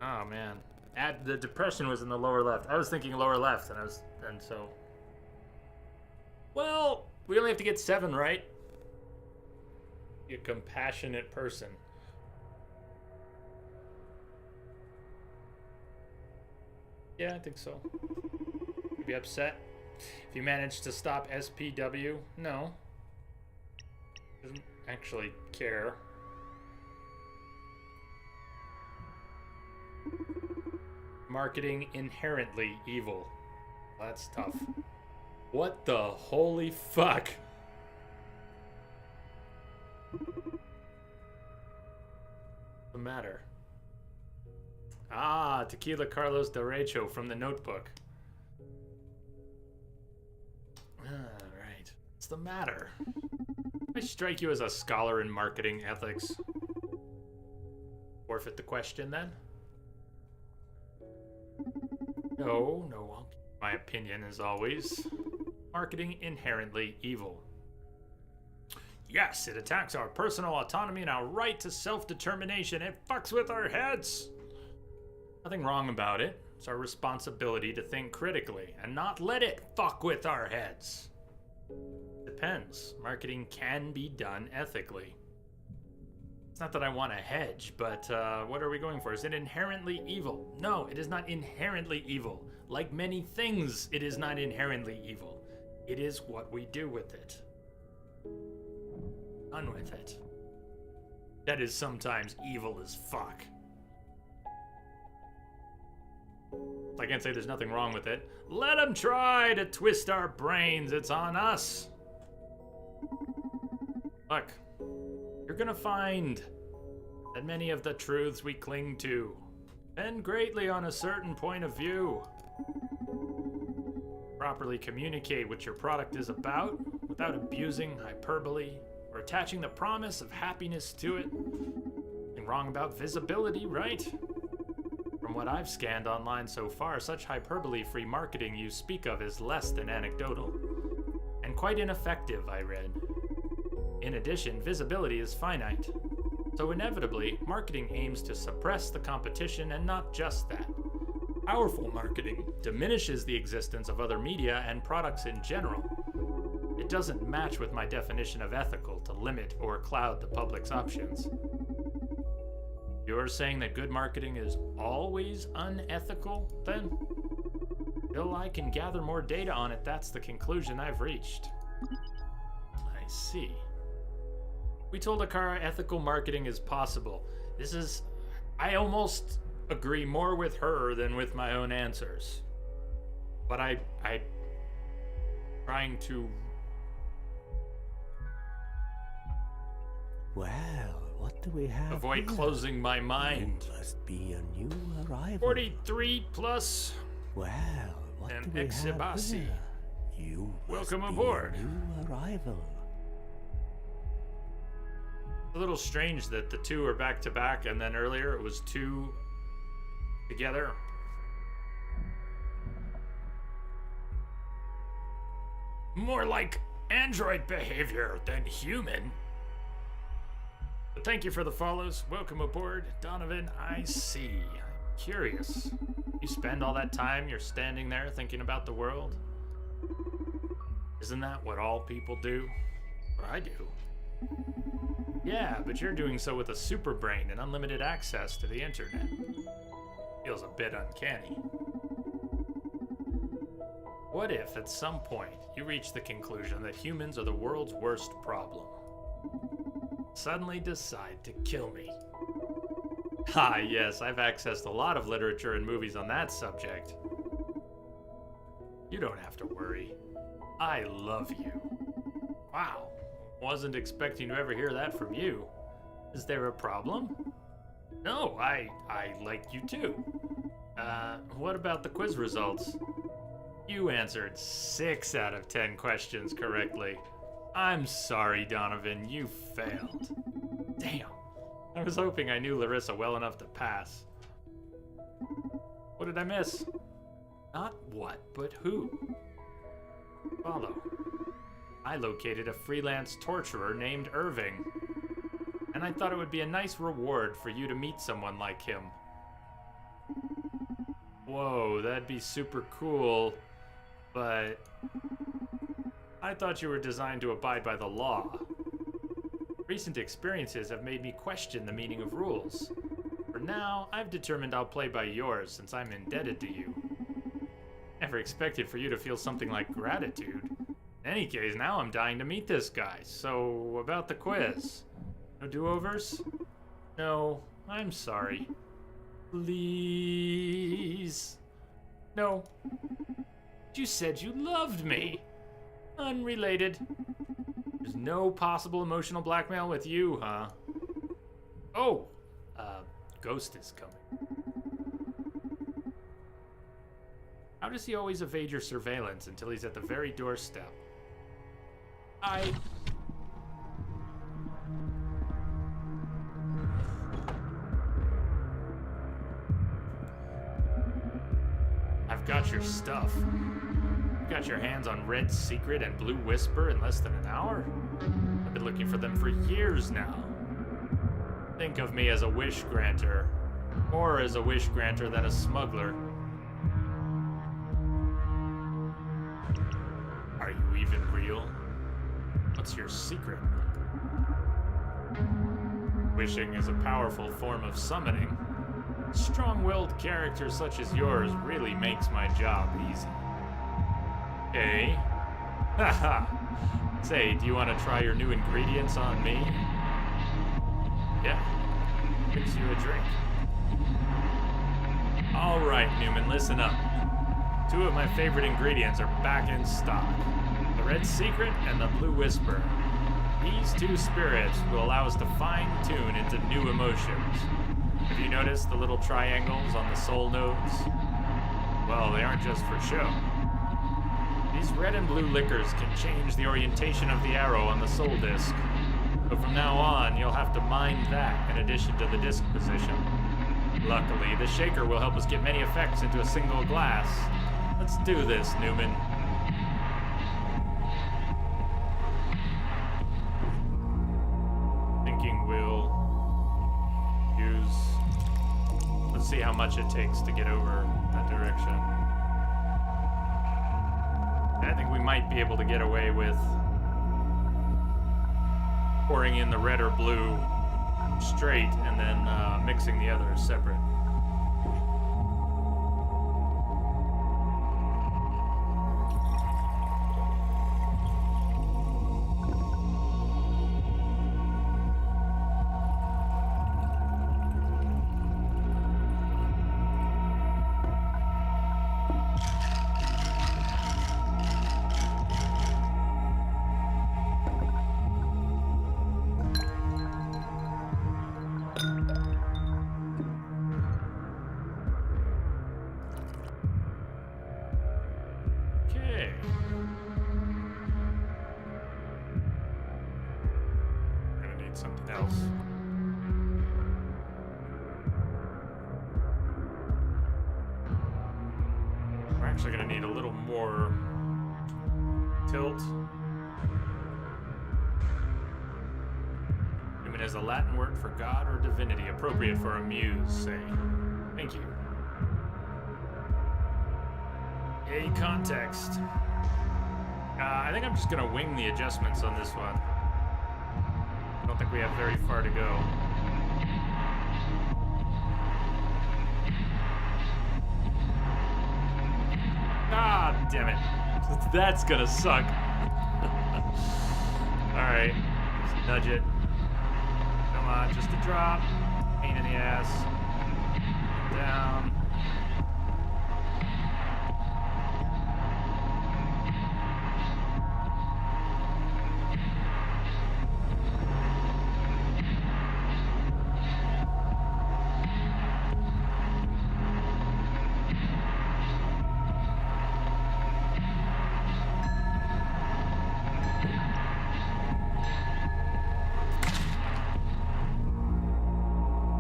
Oh, man. The depression was in the lower left. I was thinking lower left, and so... Well, we only have to get 7 right. Be a compassionate person. Yeah, I think so. You'd be upset if you managed to stop SPW? No. Doesn't actually care. Marketing inherently evil. That's tough. What the holy fuck? What's the matter? Ah, Tequila Carlos Derecho from The Notebook. Alright. What's the matter? I strike you as a scholar in marketing ethics. Forfeit the question then? No, I'll keep my opinion as always. Marketing inherently evil. Yes, it attacks our personal autonomy and our right to self-determination. It fucks with our heads. Nothing wrong about it. It's our responsibility to think critically and not let it fuck with our heads. Depends. Marketing can be done ethically. It's not that I want to hedge, but what are we going for? Is it inherently evil? No, it is not inherently evil. Like many things, it is not inherently evil. It is what we do with it. Done with it. That is sometimes evil as fuck. I can't say there's nothing wrong with it. Let them try to twist our brains. It's on us. Look, you're gonna find that many of the truths we cling to depend greatly on a certain point of view. Properly communicate what your product is about without abusing hyperbole or attaching the promise of happiness to it. Nothing wrong about visibility, right? From what I've scanned online so far, such hyperbole-free marketing you speak of is less than anecdotal, and quite ineffective, I read. In addition, visibility is finite, so inevitably, marketing aims to suppress the competition and not just that. Powerful marketing diminishes the existence of other media and products in general. It doesn't match with my definition of ethical to limit or cloud the public's options. You're saying that good marketing is always unethical, then? Till I can gather more data on it, that's the conclusion I've reached. I see. We told Akara ethical marketing is possible. I almost agree more with her than with my own answers. But I trying to... Well, what do we have avoid here? closing my mind. You must be a new arrival. 43 plus. Well, what And do we Exibasi. have here? You must Welcome be aboard. a new arrival. A little strange that the two are back to back, and then earlier it was 2 together. More like android behavior than human. But thank you for the follows. Welcome aboard, Donovan. I see. I'm curious. You spend all that time you're standing there thinking about the world? Isn't that what all people do? What I do? Yeah, but you're doing so with a super brain and unlimited access to the internet. Feels a bit uncanny. What if, at some point, you reach the conclusion that humans are the world's worst problem? Suddenly decide to kill me. Ah, yes, I've accessed a lot of literature and movies on that subject. You don't have to worry. I love you. Wow, wasn't expecting to ever hear that from you. Is there a problem? No, I like you too. What about the quiz results? You answered 6 out of 10 questions correctly. I'm sorry, Donovan, you failed. Damn, I was hoping I knew Larissa well enough to pass. What did I miss? Not what, but who? Follow. I located a freelance torturer named Irving, and I thought it would be a nice reward for you to meet someone like him. Whoa, that'd be super cool, but I thought you were designed to abide by the law. Recent experiences have made me question the meaning of rules. For now, I've determined I'll play by yours since I'm indebted to you. Never expected for you to feel something like gratitude. In any case, now I'm dying to meet this guy. So, about the quiz. No do-overs? No, I'm sorry. Please. No. You said you loved me. Unrelated. There's no possible emotional blackmail with you, huh? Oh, Ghost is coming. How does he always evade your surveillance until he's at the very doorstep? I've got your stuff. You got your hands on Red Secret and Blue Whisper in less than an hour? I've been looking for them for years now. Think of me as a wish granter. More as a wish granter than a smuggler. Are you even real? What's your secret? Wishing is a powerful form of summoning. Strong-willed characters such as yours really makes my job easy. Hey? Haha! Say, do you want to try your new ingredients on me? Yeah. Fix you a drink. Alright, Newman, listen up. 2 of my favorite ingredients are back in stock. The Red Secret and the Blue Whisper. These 2 spirits will allow us to fine-tune into new emotions. Have you noticed the little triangles on the soul nodes? Well, they aren't just for show. These red and blue liquors can change the orientation of the arrow on the soul disc. But from now on, you'll have to mind that in addition to the disc position. Luckily, the shaker will help us get many effects into a single glass. Let's do this, Newman. Thinking we'll use... Let's see how much it takes to get over that direction. I think we might be able to get away with pouring in the red or blue straight and then mixing the others separate. Something else. We're actually going to need a little more tilt. Newman is a Latin word for God or divinity, appropriate for a muse, say. Thank you. A context. I think I'm just going to wing the adjustments on this one. I don't think we have very far to go. Ah, damn it. That's gonna suck. Alright, just nudge it. Come on, just a drop. Pain in the ass. Down.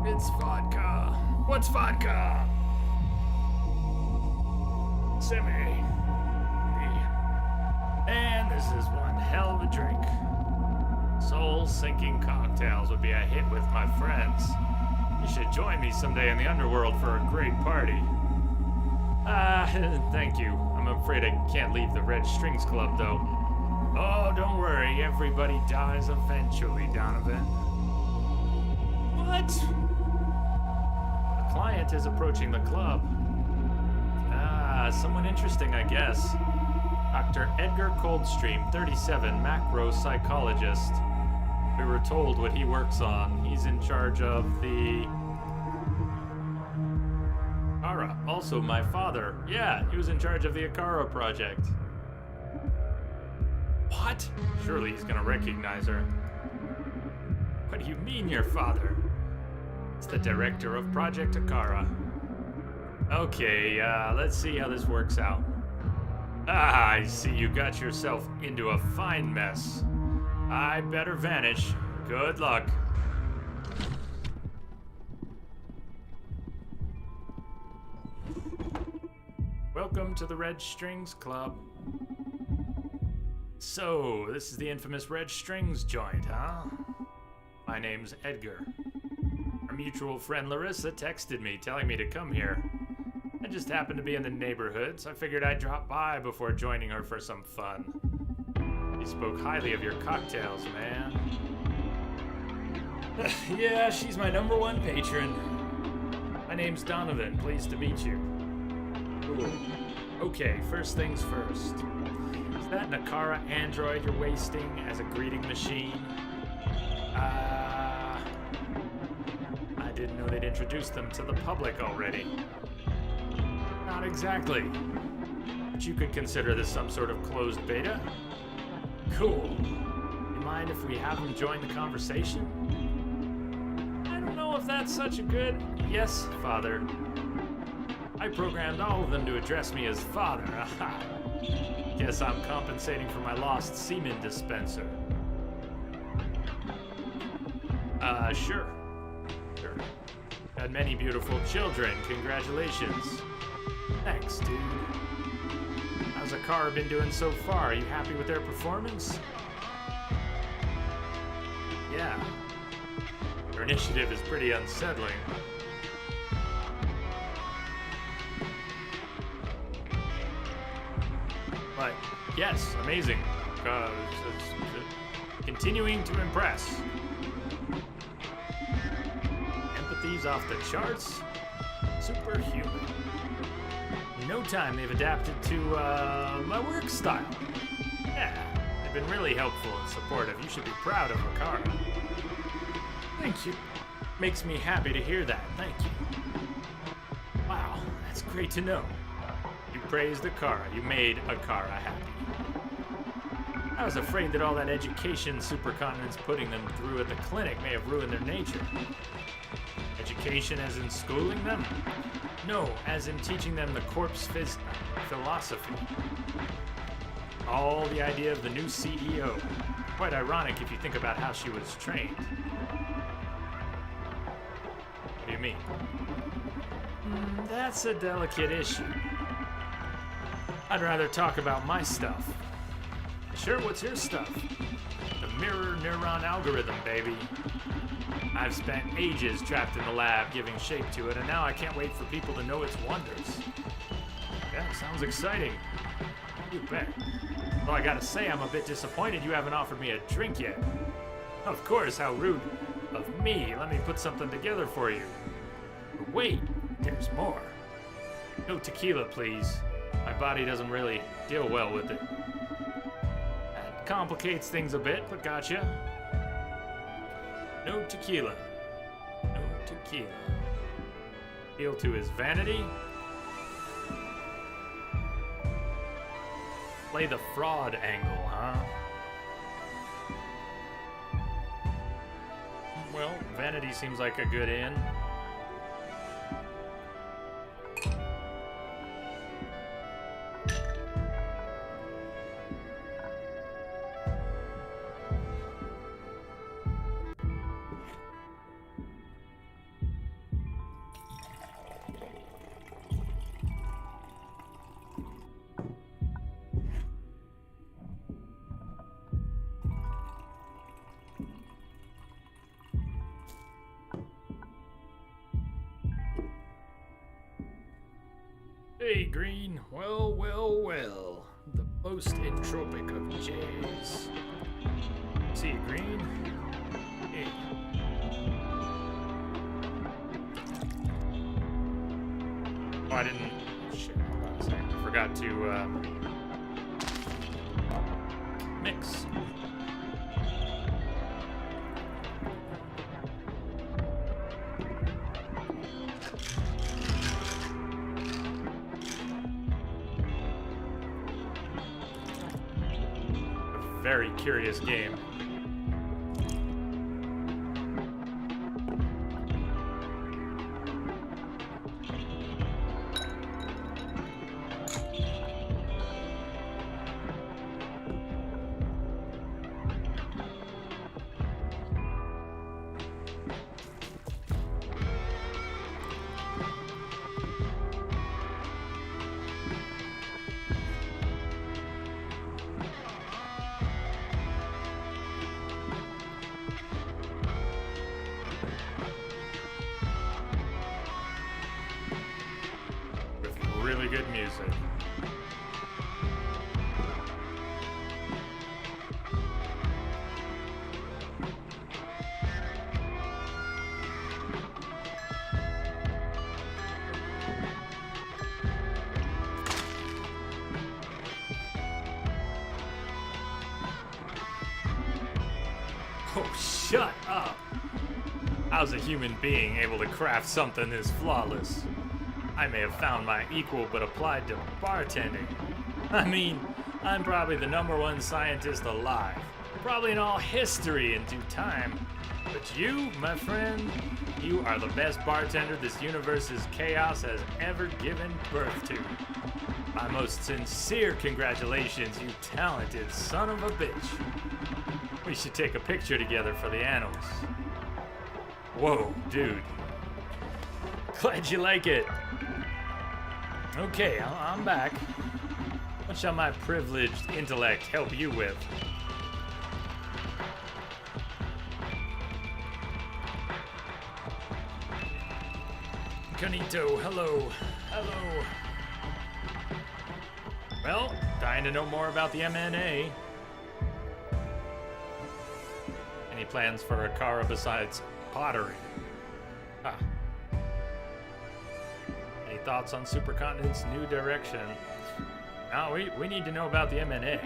It's vodka. What's vodka? Semi. And this is one hell of a drink. Soul-sinking cocktails would be a hit with my friends. You should join me someday in the underworld for a great party. Thank you. I'm afraid I can't leave the Red Strings Club, though. Oh, don't worry. Everybody dies eventually, Donovan. What? Client is approaching the club. Someone interesting, I guess. Dr. Edgar Coldstream, 37, macro psychologist. We were told what he works on. He's in charge of the... Akara. Also, my father. Yeah, he was in charge of the Akara project. What? Surely he's gonna recognize her. What do you mean, your father? It's the director of Project Akara. Okay, let's see how this works out. I see you got yourself into a fine mess. I better vanish. Good luck. Welcome to the Red Strings Club. So, this is the infamous Red Strings joint, huh? My name's Edgar. Our mutual friend Larissa texted me telling me to come here. I just happened to be in the neighborhood, so I figured I'd drop by before joining her for some fun. She spoke highly of your cocktails, man. Yeah, she's my #1 patron. My name's Donovan, pleased to meet you. Cool. Okay, first things first. Is that an Akara android you're wasting as a greeting machine? I didn't know they'd introduced them to the public already. Not exactly. But you could consider this some sort of closed beta? Cool. You mind if we have them join the conversation? I don't know if that's such a good... Yes, Father. I programmed all of them to address me as Father. Guess I'm compensating for my lost semen dispenser. Sure. Had many beautiful children. Congratulations. Thanks, dude. How's Akara been doing so far? Are you happy with their performance? Yeah. Their initiative is pretty unsettling. But, yes, amazing. It's continuing to impress. Empathy's off the charts. Superhuman. In no time, they've adapted to my work style. Yeah, they've been really helpful and supportive. You should be proud of Akara. Thank you. Makes me happy to hear that. Thank you. Wow, that's great to know. You praised Akara. You made Akara happy. I was afraid that all that education Supercontinent's putting them through at the clinic may have ruined their nature. Education as in schooling them? No, as in teaching them the corpse philosophy. All the idea of the new CEO. Quite ironic if you think about how she was trained. What do you mean? That's a delicate issue. I'd rather talk about my stuff. Sure, what's your stuff? The mirror neuron algorithm, baby. I've spent ages trapped in the lab giving shape to it, and now I can't wait for people to know its wonders. Yeah, sounds exciting. You bet. Well, I gotta say, I'm a bit disappointed you haven't offered me a drink yet. Of course, how rude of me. Let me put something together for you. But wait, there's more. No tequila, please. My body doesn't really deal well with it. That complicates things a bit, but gotcha. No tequila. No tequila. Appeal to his vanity. Play the fraud angle, huh? Well, vanity seems like a good in. Hey, Green. Well, well, well. The most entropic of Jays. See you, Green. Hey. Oh, I didn't... Shit, hold on a second. I forgot to, mix. Very curious game. Really good music. Oh, shut up! How's a human being able to craft something this flawless? I may have found my equal, but applied to bartending. I mean, I'm probably the #1 scientist alive. Probably in all history in due time. But you, my friend, you are the best bartender this universe's chaos has ever given birth to. My most sincere congratulations, you talented son of a bitch. We should take a picture together for the annals. Whoa, dude. Glad you like it. Okay, I'm back. What shall my privileged intellect help you with? Canito, hello. Hello. Well, dying to know more about the MNA. Any plans for Akara besides pottery? Huh. Any thoughts on Supercontinent's new direction? Now, we need to know about the MNA.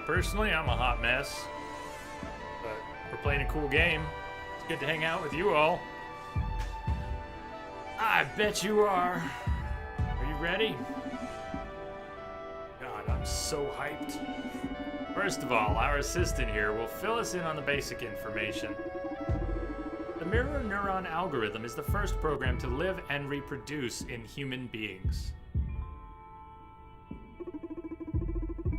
Personally, I'm a hot mess. But we're playing a cool game. It's good to hang out with you all. I bet you are. Are you ready? God, I'm so hyped. First of all, our assistant here will fill us in on the basic information. The mirror neuron algorithm is the first program to live and reproduce in human beings.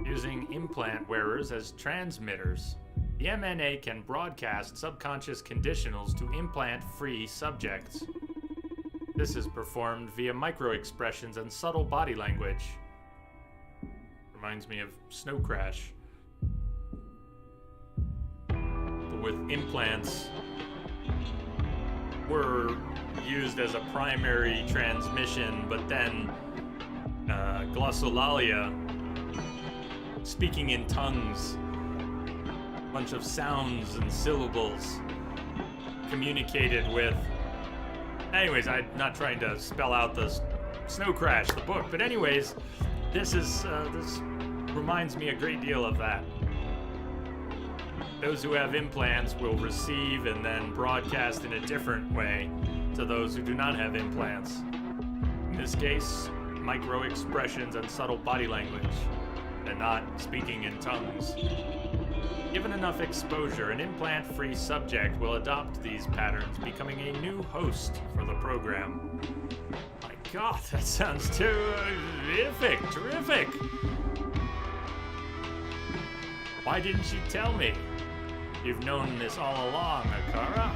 Using implant wearers as transmitters, the MNA can broadcast subconscious conditionals to implant-free subjects. This is performed via micro-expressions and subtle body language. Reminds me of Snow Crash. But with implants were used as a primary transmission, but then glossolalia, speaking in tongues, bunch of sounds and syllables communicated with. Anyways, I'm not trying to spell out the Snow Crash, the book, but anyways, this reminds me a great deal of that. Those who have implants will receive and then broadcast in a different way to those who do not have implants. In this case, micro expressions and subtle body language, and not speaking in tongues. Given enough exposure, an implant-free subject will adopt these patterns, becoming a new host for the program. My God, that sounds terrific! Why didn't you tell me? You've known this all along, Akara.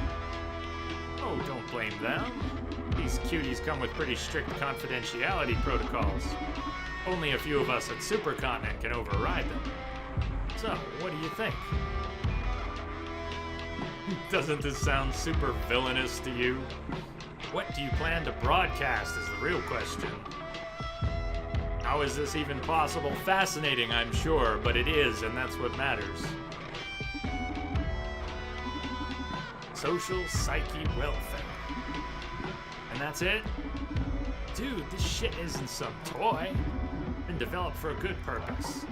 Oh, don't blame them. These cuties come with pretty strict confidentiality protocols. Only a few of us at Supercontinent can override them. So, what do you think? Doesn't this sound super villainous to you? What do you plan to broadcast is the real question. How is this even possible? Fascinating, I'm sure, but it is, and that's what matters. Social psyche welfare. And that's it? Dude, this shit isn't some toy. It's been developed for a good purpose.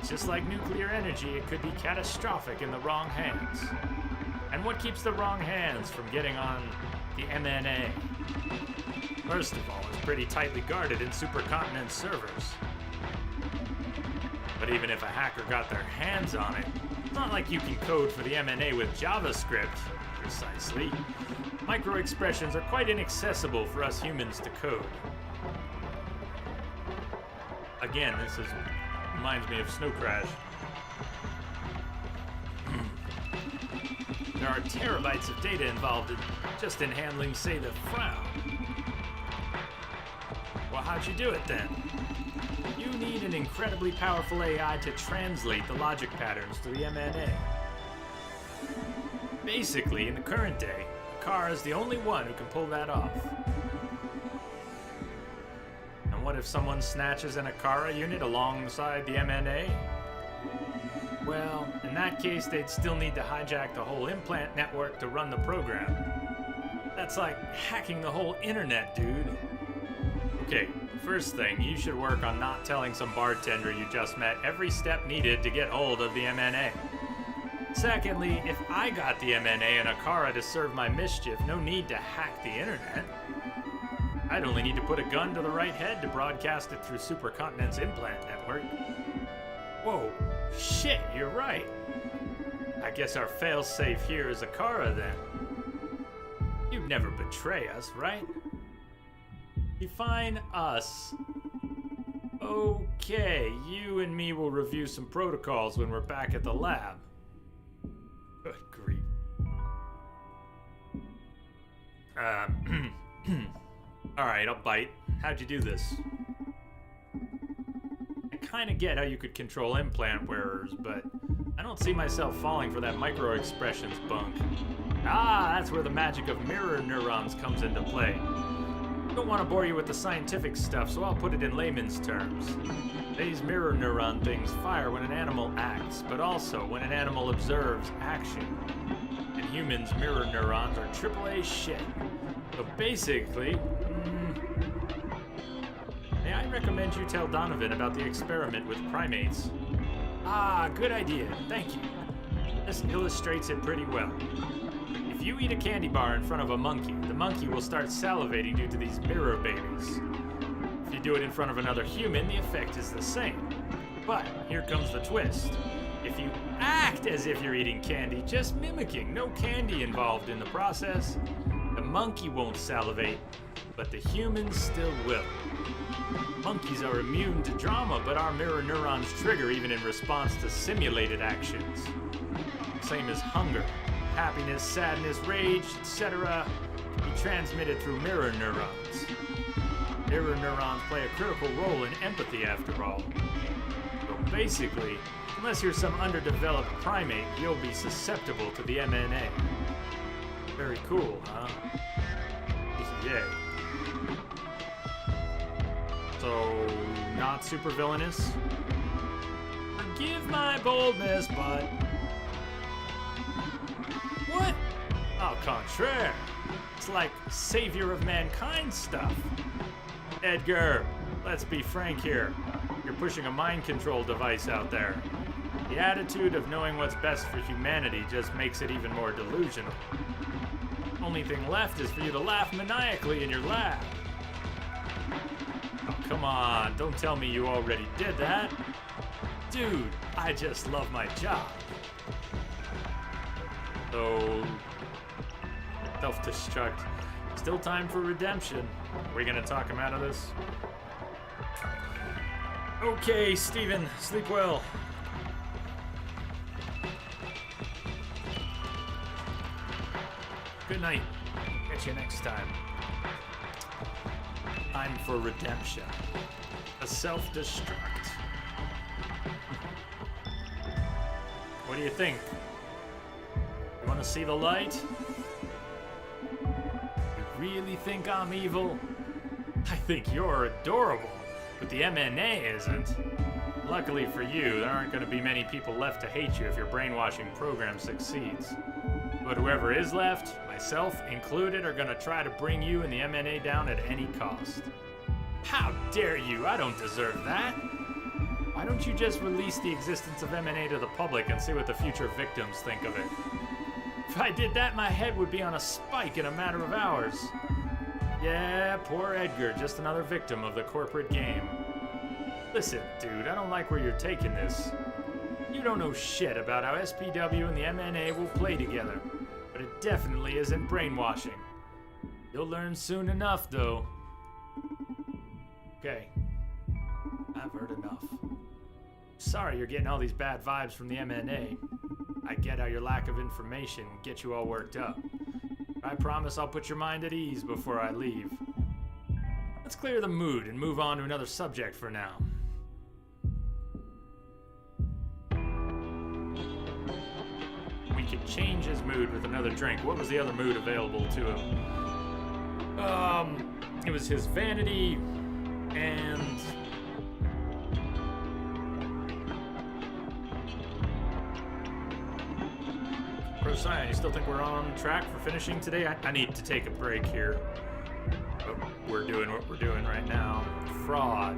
Just like nuclear energy, it could be catastrophic in the wrong hands. And what keeps the wrong hands from getting on the MNA? First of all, it's pretty tightly guarded in Supercontinent servers. But even if a hacker got their hands on it, it's not like you can code for the MNA with JavaScript, precisely. Micro-expressions are quite inaccessible for us humans to code. Again, reminds me of Snow Crash. There are terabytes of data involved just in handling, say, the frown. Well, how'd you do it then? You need an incredibly powerful AI to translate the logic patterns to the MNA. Basically, in the current day, Akara is the only one who can pull that off. And what if someone snatches an Akara unit alongside the MNA? Well, in that case, they'd still need to hijack the whole implant network to run the program. That's like hacking the whole internet, dude. Okay, first thing, you should work on not telling some bartender you just met every step needed to get hold of the MNA. Secondly, if I got the MNA and Akara to serve my mischief, no need to hack the internet. I'd only need to put a gun to the right head to broadcast it through Supercontinent's implant network. Whoa, shit, you're right. I guess our failsafe here is Akara then. You'd never betray us, right? Define us. Okay, you and me will review some protocols when we're back at the lab. Good grief. Alright, I'll bite. How'd you do this? I kinda get how you could control implant wearers, but I don't see myself falling for that micro-expressions bunk. Ah, that's where the magic of mirror neurons comes into play. I don't want to bore you with the scientific stuff, so I'll put it in layman's terms. These mirror neuron things fire when an animal acts, but also when an animal observes action. And humans' mirror neurons are AAA shit. So basically, may I recommend you tell Donovan about the experiment with primates? Ah, good idea, thank you. This illustrates it pretty well. If you eat a candy bar in front of a monkey, the monkey will start salivating due to these mirror babies. If you do it in front of another human, the effect is the same. But here comes the twist. If you act as if you're eating candy, just mimicking, no candy involved in the process, the monkey won't salivate, but the humans still will. Monkeys are immune to drama, but our mirror neurons trigger even in response to simulated actions. Same as hunger. Happiness, sadness, rage, etc. can be transmitted through mirror neurons. Mirror neurons play a critical role in empathy, after all. So basically, unless you're some underdeveloped primate, you'll be susceptible to the MNA. Very cool, huh? Yay. So, not super villainous? Forgive my boldness, but Au contraire. It's like savior of mankind stuff. Edgar, let's be frank here. You're pushing a mind control device out there. The attitude of knowing what's best for humanity just makes it even more delusional. Only thing left is for you to laugh maniacally in your lab. Oh, come on, don't tell me you already did that. Dude, I just love my job. So, self-destruct. Still time for redemption. Are we gonna talk him out of this? Okay, Steven, sleep well. Good night. Catch you next time. Time for redemption. A self-destruct. What do you think? You want to see the light? You really think I'm evil? I think you're adorable, but the MNA isn't. Luckily for you, there aren't going to be many people left to hate you if your brainwashing program succeeds. But whoever is left, myself included, are going to try to bring you and the MNA down at any cost. How dare you? I don't deserve that. Why don't you just release the existence of MNA to the public and see what the future victims think of it? If I did that, my head would be on a spike in a matter of hours. Yeah, poor Edgar, just another victim of the corporate game. Listen, dude, I don't like where you're taking this. You don't know shit about how SPW and the MNA will play together, but it definitely isn't brainwashing. You'll learn soon enough, though. Okay, I've heard enough. Sorry you're getting all these bad vibes from the MNA. I get how your lack of information will get you all worked up. I promise I'll put your mind at ease before I leave. Let's clear the mood and move on to another subject for now. We could change his mood with another drink. What was the other mood available to him? It was his vanity and... Procyon, you still think we're on track for finishing today? I need to take a break here. But we're doing what we're doing right now. Fraud.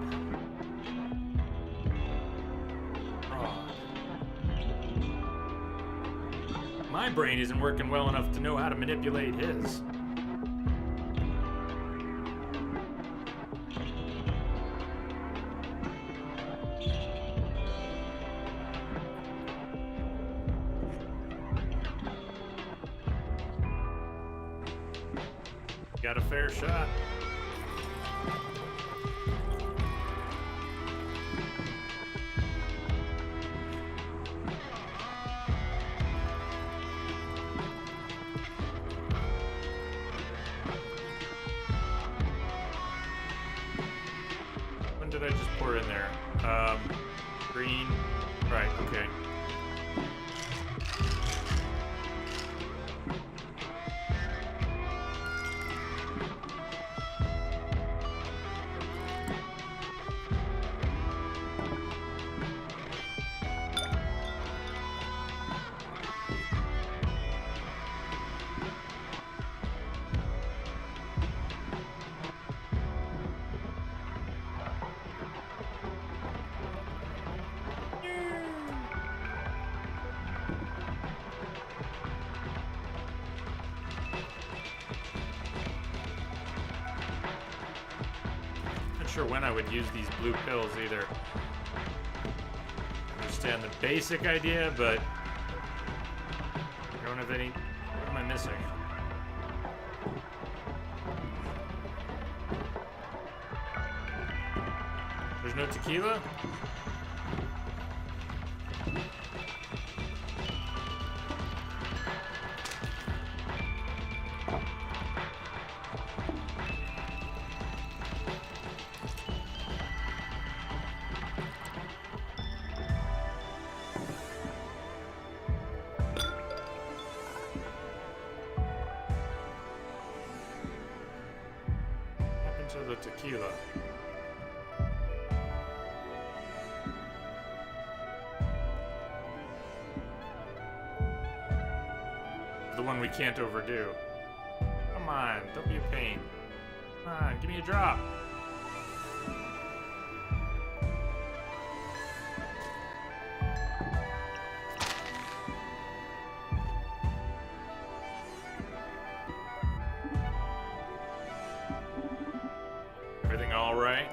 My brain isn't working well enough to know how to manipulate his. Got a fair shot. When did I just pour in there? Green. Right, okay. Sure when I would use these blue pills either. Understand the basic idea, but I don't have any. What am I missing? There's no tequila? The tequila. The one we we can't overdo. Come on, don't be a pain. Come on, give me a drop. Everything all right?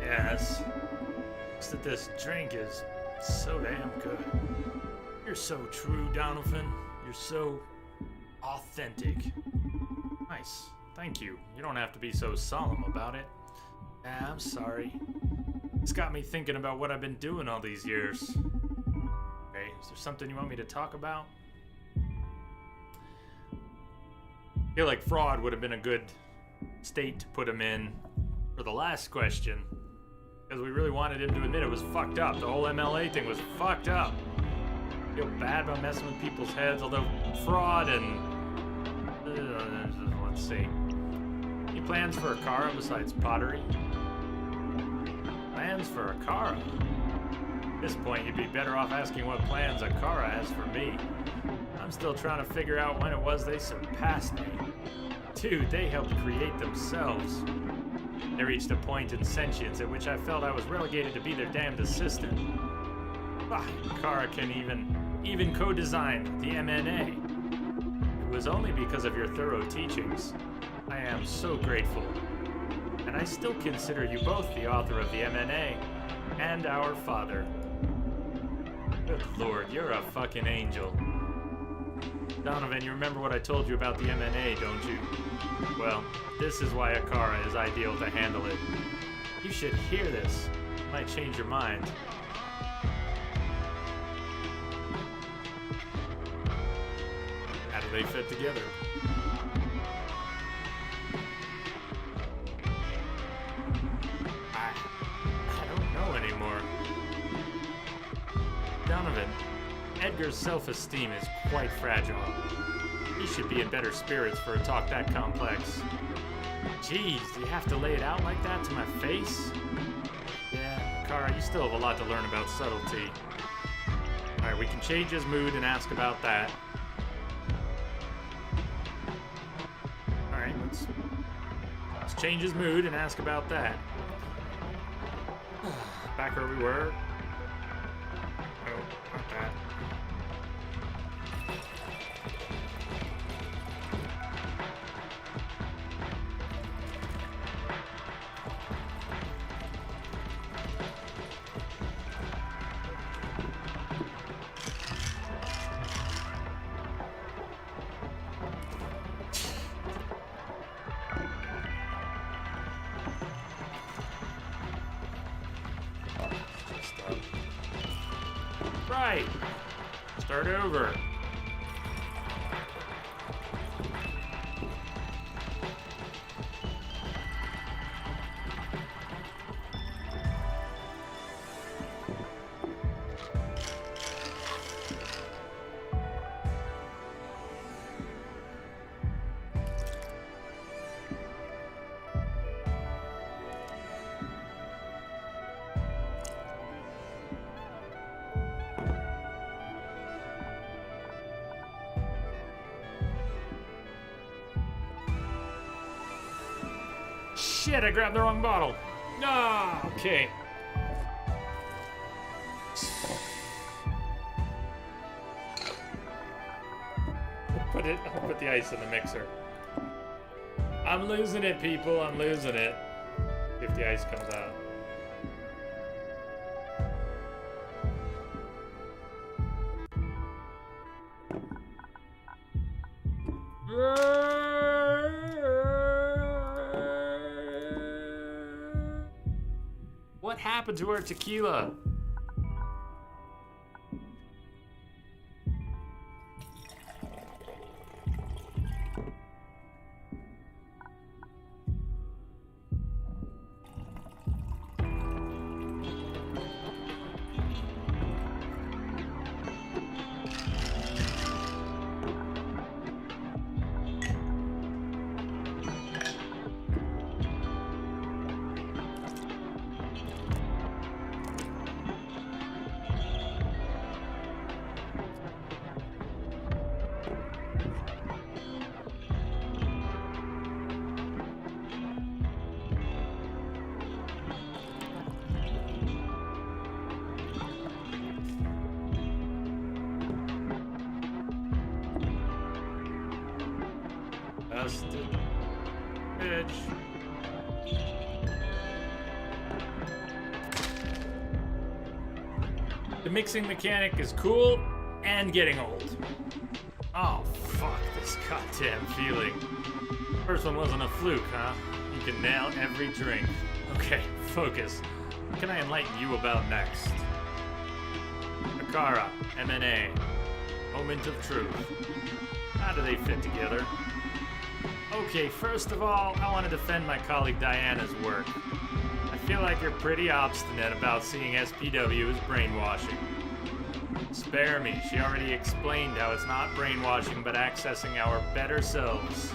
Yes. Just that this drink is so damn good. You're so true, Donovan. You're so authentic. Nice. Thank you. You don't have to be so solemn about it. I'm sorry. It's got me thinking about what I've been doing all these years. Okay, is there something you want me to talk about? I feel like fraud would have been a good state to put him in for the last question. Because we really wanted him to admit it was fucked up. The whole MLA thing was fucked up. I feel bad about messing with people's heads, although fraud and... let's see. Any plans for Akara besides pottery? Plans for Akara? At this point, you'd be better off asking what plans Akara has for me. I'm still trying to figure out when it was they surpassed me. Dude, they helped create themselves. They reached a point in sentience at which I felt I was relegated to be their damned assistant. Akara can even co-designed the MNA. It was only because of your thorough teachings. I am so grateful. And I still consider you both the author of the MNA and our father. Good Lord, you're a fucking angel. Donovan, you remember what I told you about the MNA, don't you? Well, this is why Akara is ideal to handle it. You should hear this. It might change your mind. How do they fit together? I don't know anymore. Donovan, Edgar's self-esteem is quite fragile. He should be in better spirits for a talk that complex. Jeez, do you have to lay it out like that to my face? Yeah, Kara, you still have a lot to learn about subtlety. Alright, we can change his mood and ask about that. Alright, let's change his mood and ask about that. Back where we were. Oh, not that. Right. Start over. Shit, I grabbed the wrong bottle. Ah, okay. I'll put the ice in the mixer. I'm losing it, people. I'm losing it. If the ice comes out. What happened to our tequila? Busted. Bitch. The mixing mechanic is cool and getting old. Oh, fuck this goddamn feeling. First one wasn't a fluke, huh? You can nail every drink. Okay, focus. What can I enlighten you about next? Akara, MNA, Moment of Truth. How do they fit together? Okay, first of all, I want to defend my colleague Diana's work. I feel like you're pretty obstinate about seeing SPW as brainwashing. Spare me, she already explained how it's not brainwashing but accessing our better selves.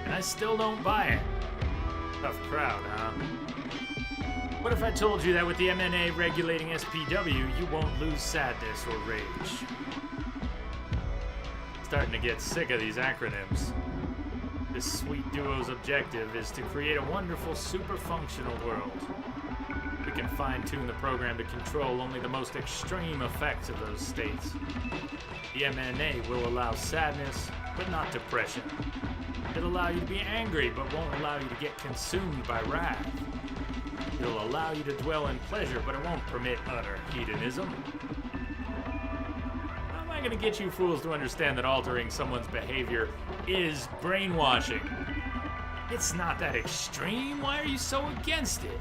And I still don't buy it. Tough crowd, huh? What if I told you that with the MNA regulating SPW, you won't lose sadness or rage? Starting to get sick of these acronyms. This sweet duo's objective is to create a wonderful, super-functional world. We can fine-tune the program to control only the most extreme effects of those states. The MNA will allow sadness, but not depression. It'll allow you to be angry, but won't allow you to get consumed by wrath. It'll allow you to dwell in pleasure, but it won't permit utter hedonism. How am I going to get you fools to understand that altering someone's behavior is brainwashing? It's not that extreme. Why are you so against it?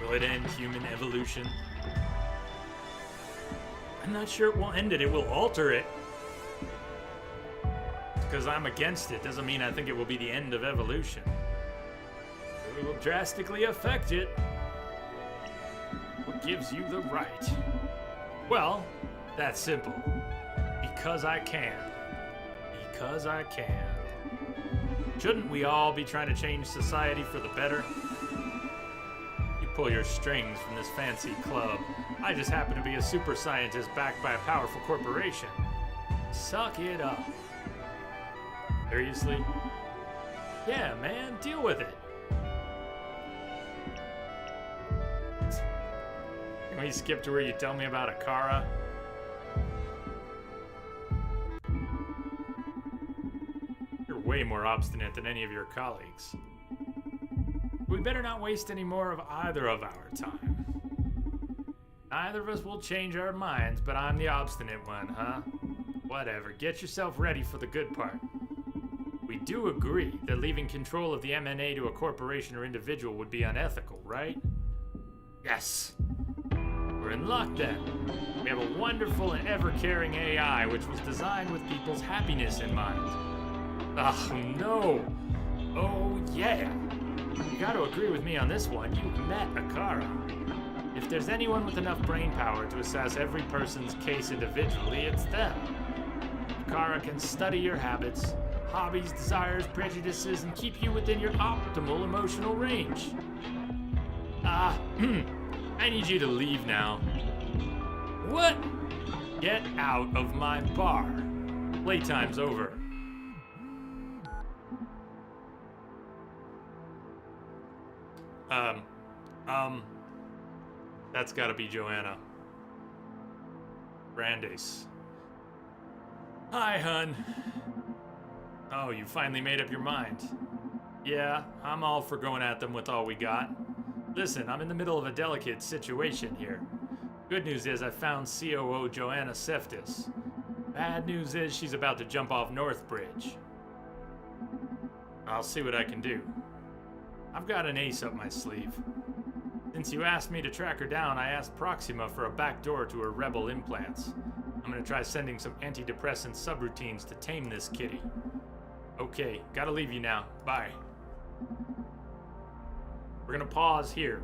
Will it end human evolution? I'm not sure it will end it. It will alter it. Because I'm against it doesn't mean I think it will be the end of evolution. It will drastically affect it. What gives you the right? Well, that's simple. Because I can. Because I can. Shouldn't we all be trying to change society for the better? You pull your strings from this fancy club. I just happen to be a super scientist backed by a powerful corporation. Suck it up. Seriously? Yeah, man, deal with it. Can we skip to where you tell me about Akara? You're way more obstinate than any of your colleagues. We better not waste any more of either of our time. Neither of us will change our minds, but I'm the obstinate one, huh? Whatever, get yourself ready for the good part. We do agree that leaving control of the MNA to a corporation or individual would be unethical, right? Yes. We're in luck then. We have a wonderful and ever-caring AI which was designed with people's happiness in mind. Oh no. Oh yeah. You gotta agree with me on this one. You've met Akara. If there's anyone with enough brain power to assess every person's case individually, it's them. Akara can study your habits, hobbies, desires, prejudices, and keep you within your optimal emotional range. I need you to leave now. What? Get out of my bar. Playtime's over. That's gotta be Joanna. Brandeis. Hi, hun. Oh, you finally made up your mind. Yeah, I'm all for going at them with all we got. Listen, I'm in the middle of a delicate situation here. Good news is I found COO Joanna Seftis. Bad news is she's about to jump off Northbridge. I'll see what I can do. I've got an ace up my sleeve. Since you asked me to track her down, I asked Proxima for a backdoor to her rebel implants. I'm gonna try sending some antidepressant subroutines to tame this kitty. Okay, gotta leave you now. Bye. We're gonna pause here.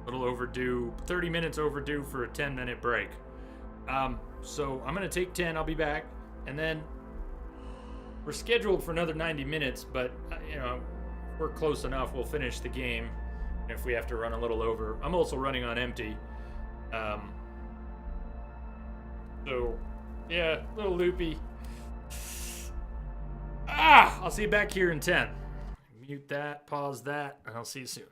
A little overdue, 30 minutes overdue for a 10-minute break. So I'm gonna take 10, I'll be back, and then we're scheduled for another 90 minutes, but, you know, if we're close enough, we'll finish the game. And if we have to run a little over, I'm also running on empty. So, yeah, a little loopy. I'll see you back here in 10. Mute that, pause that, and I'll see you soon.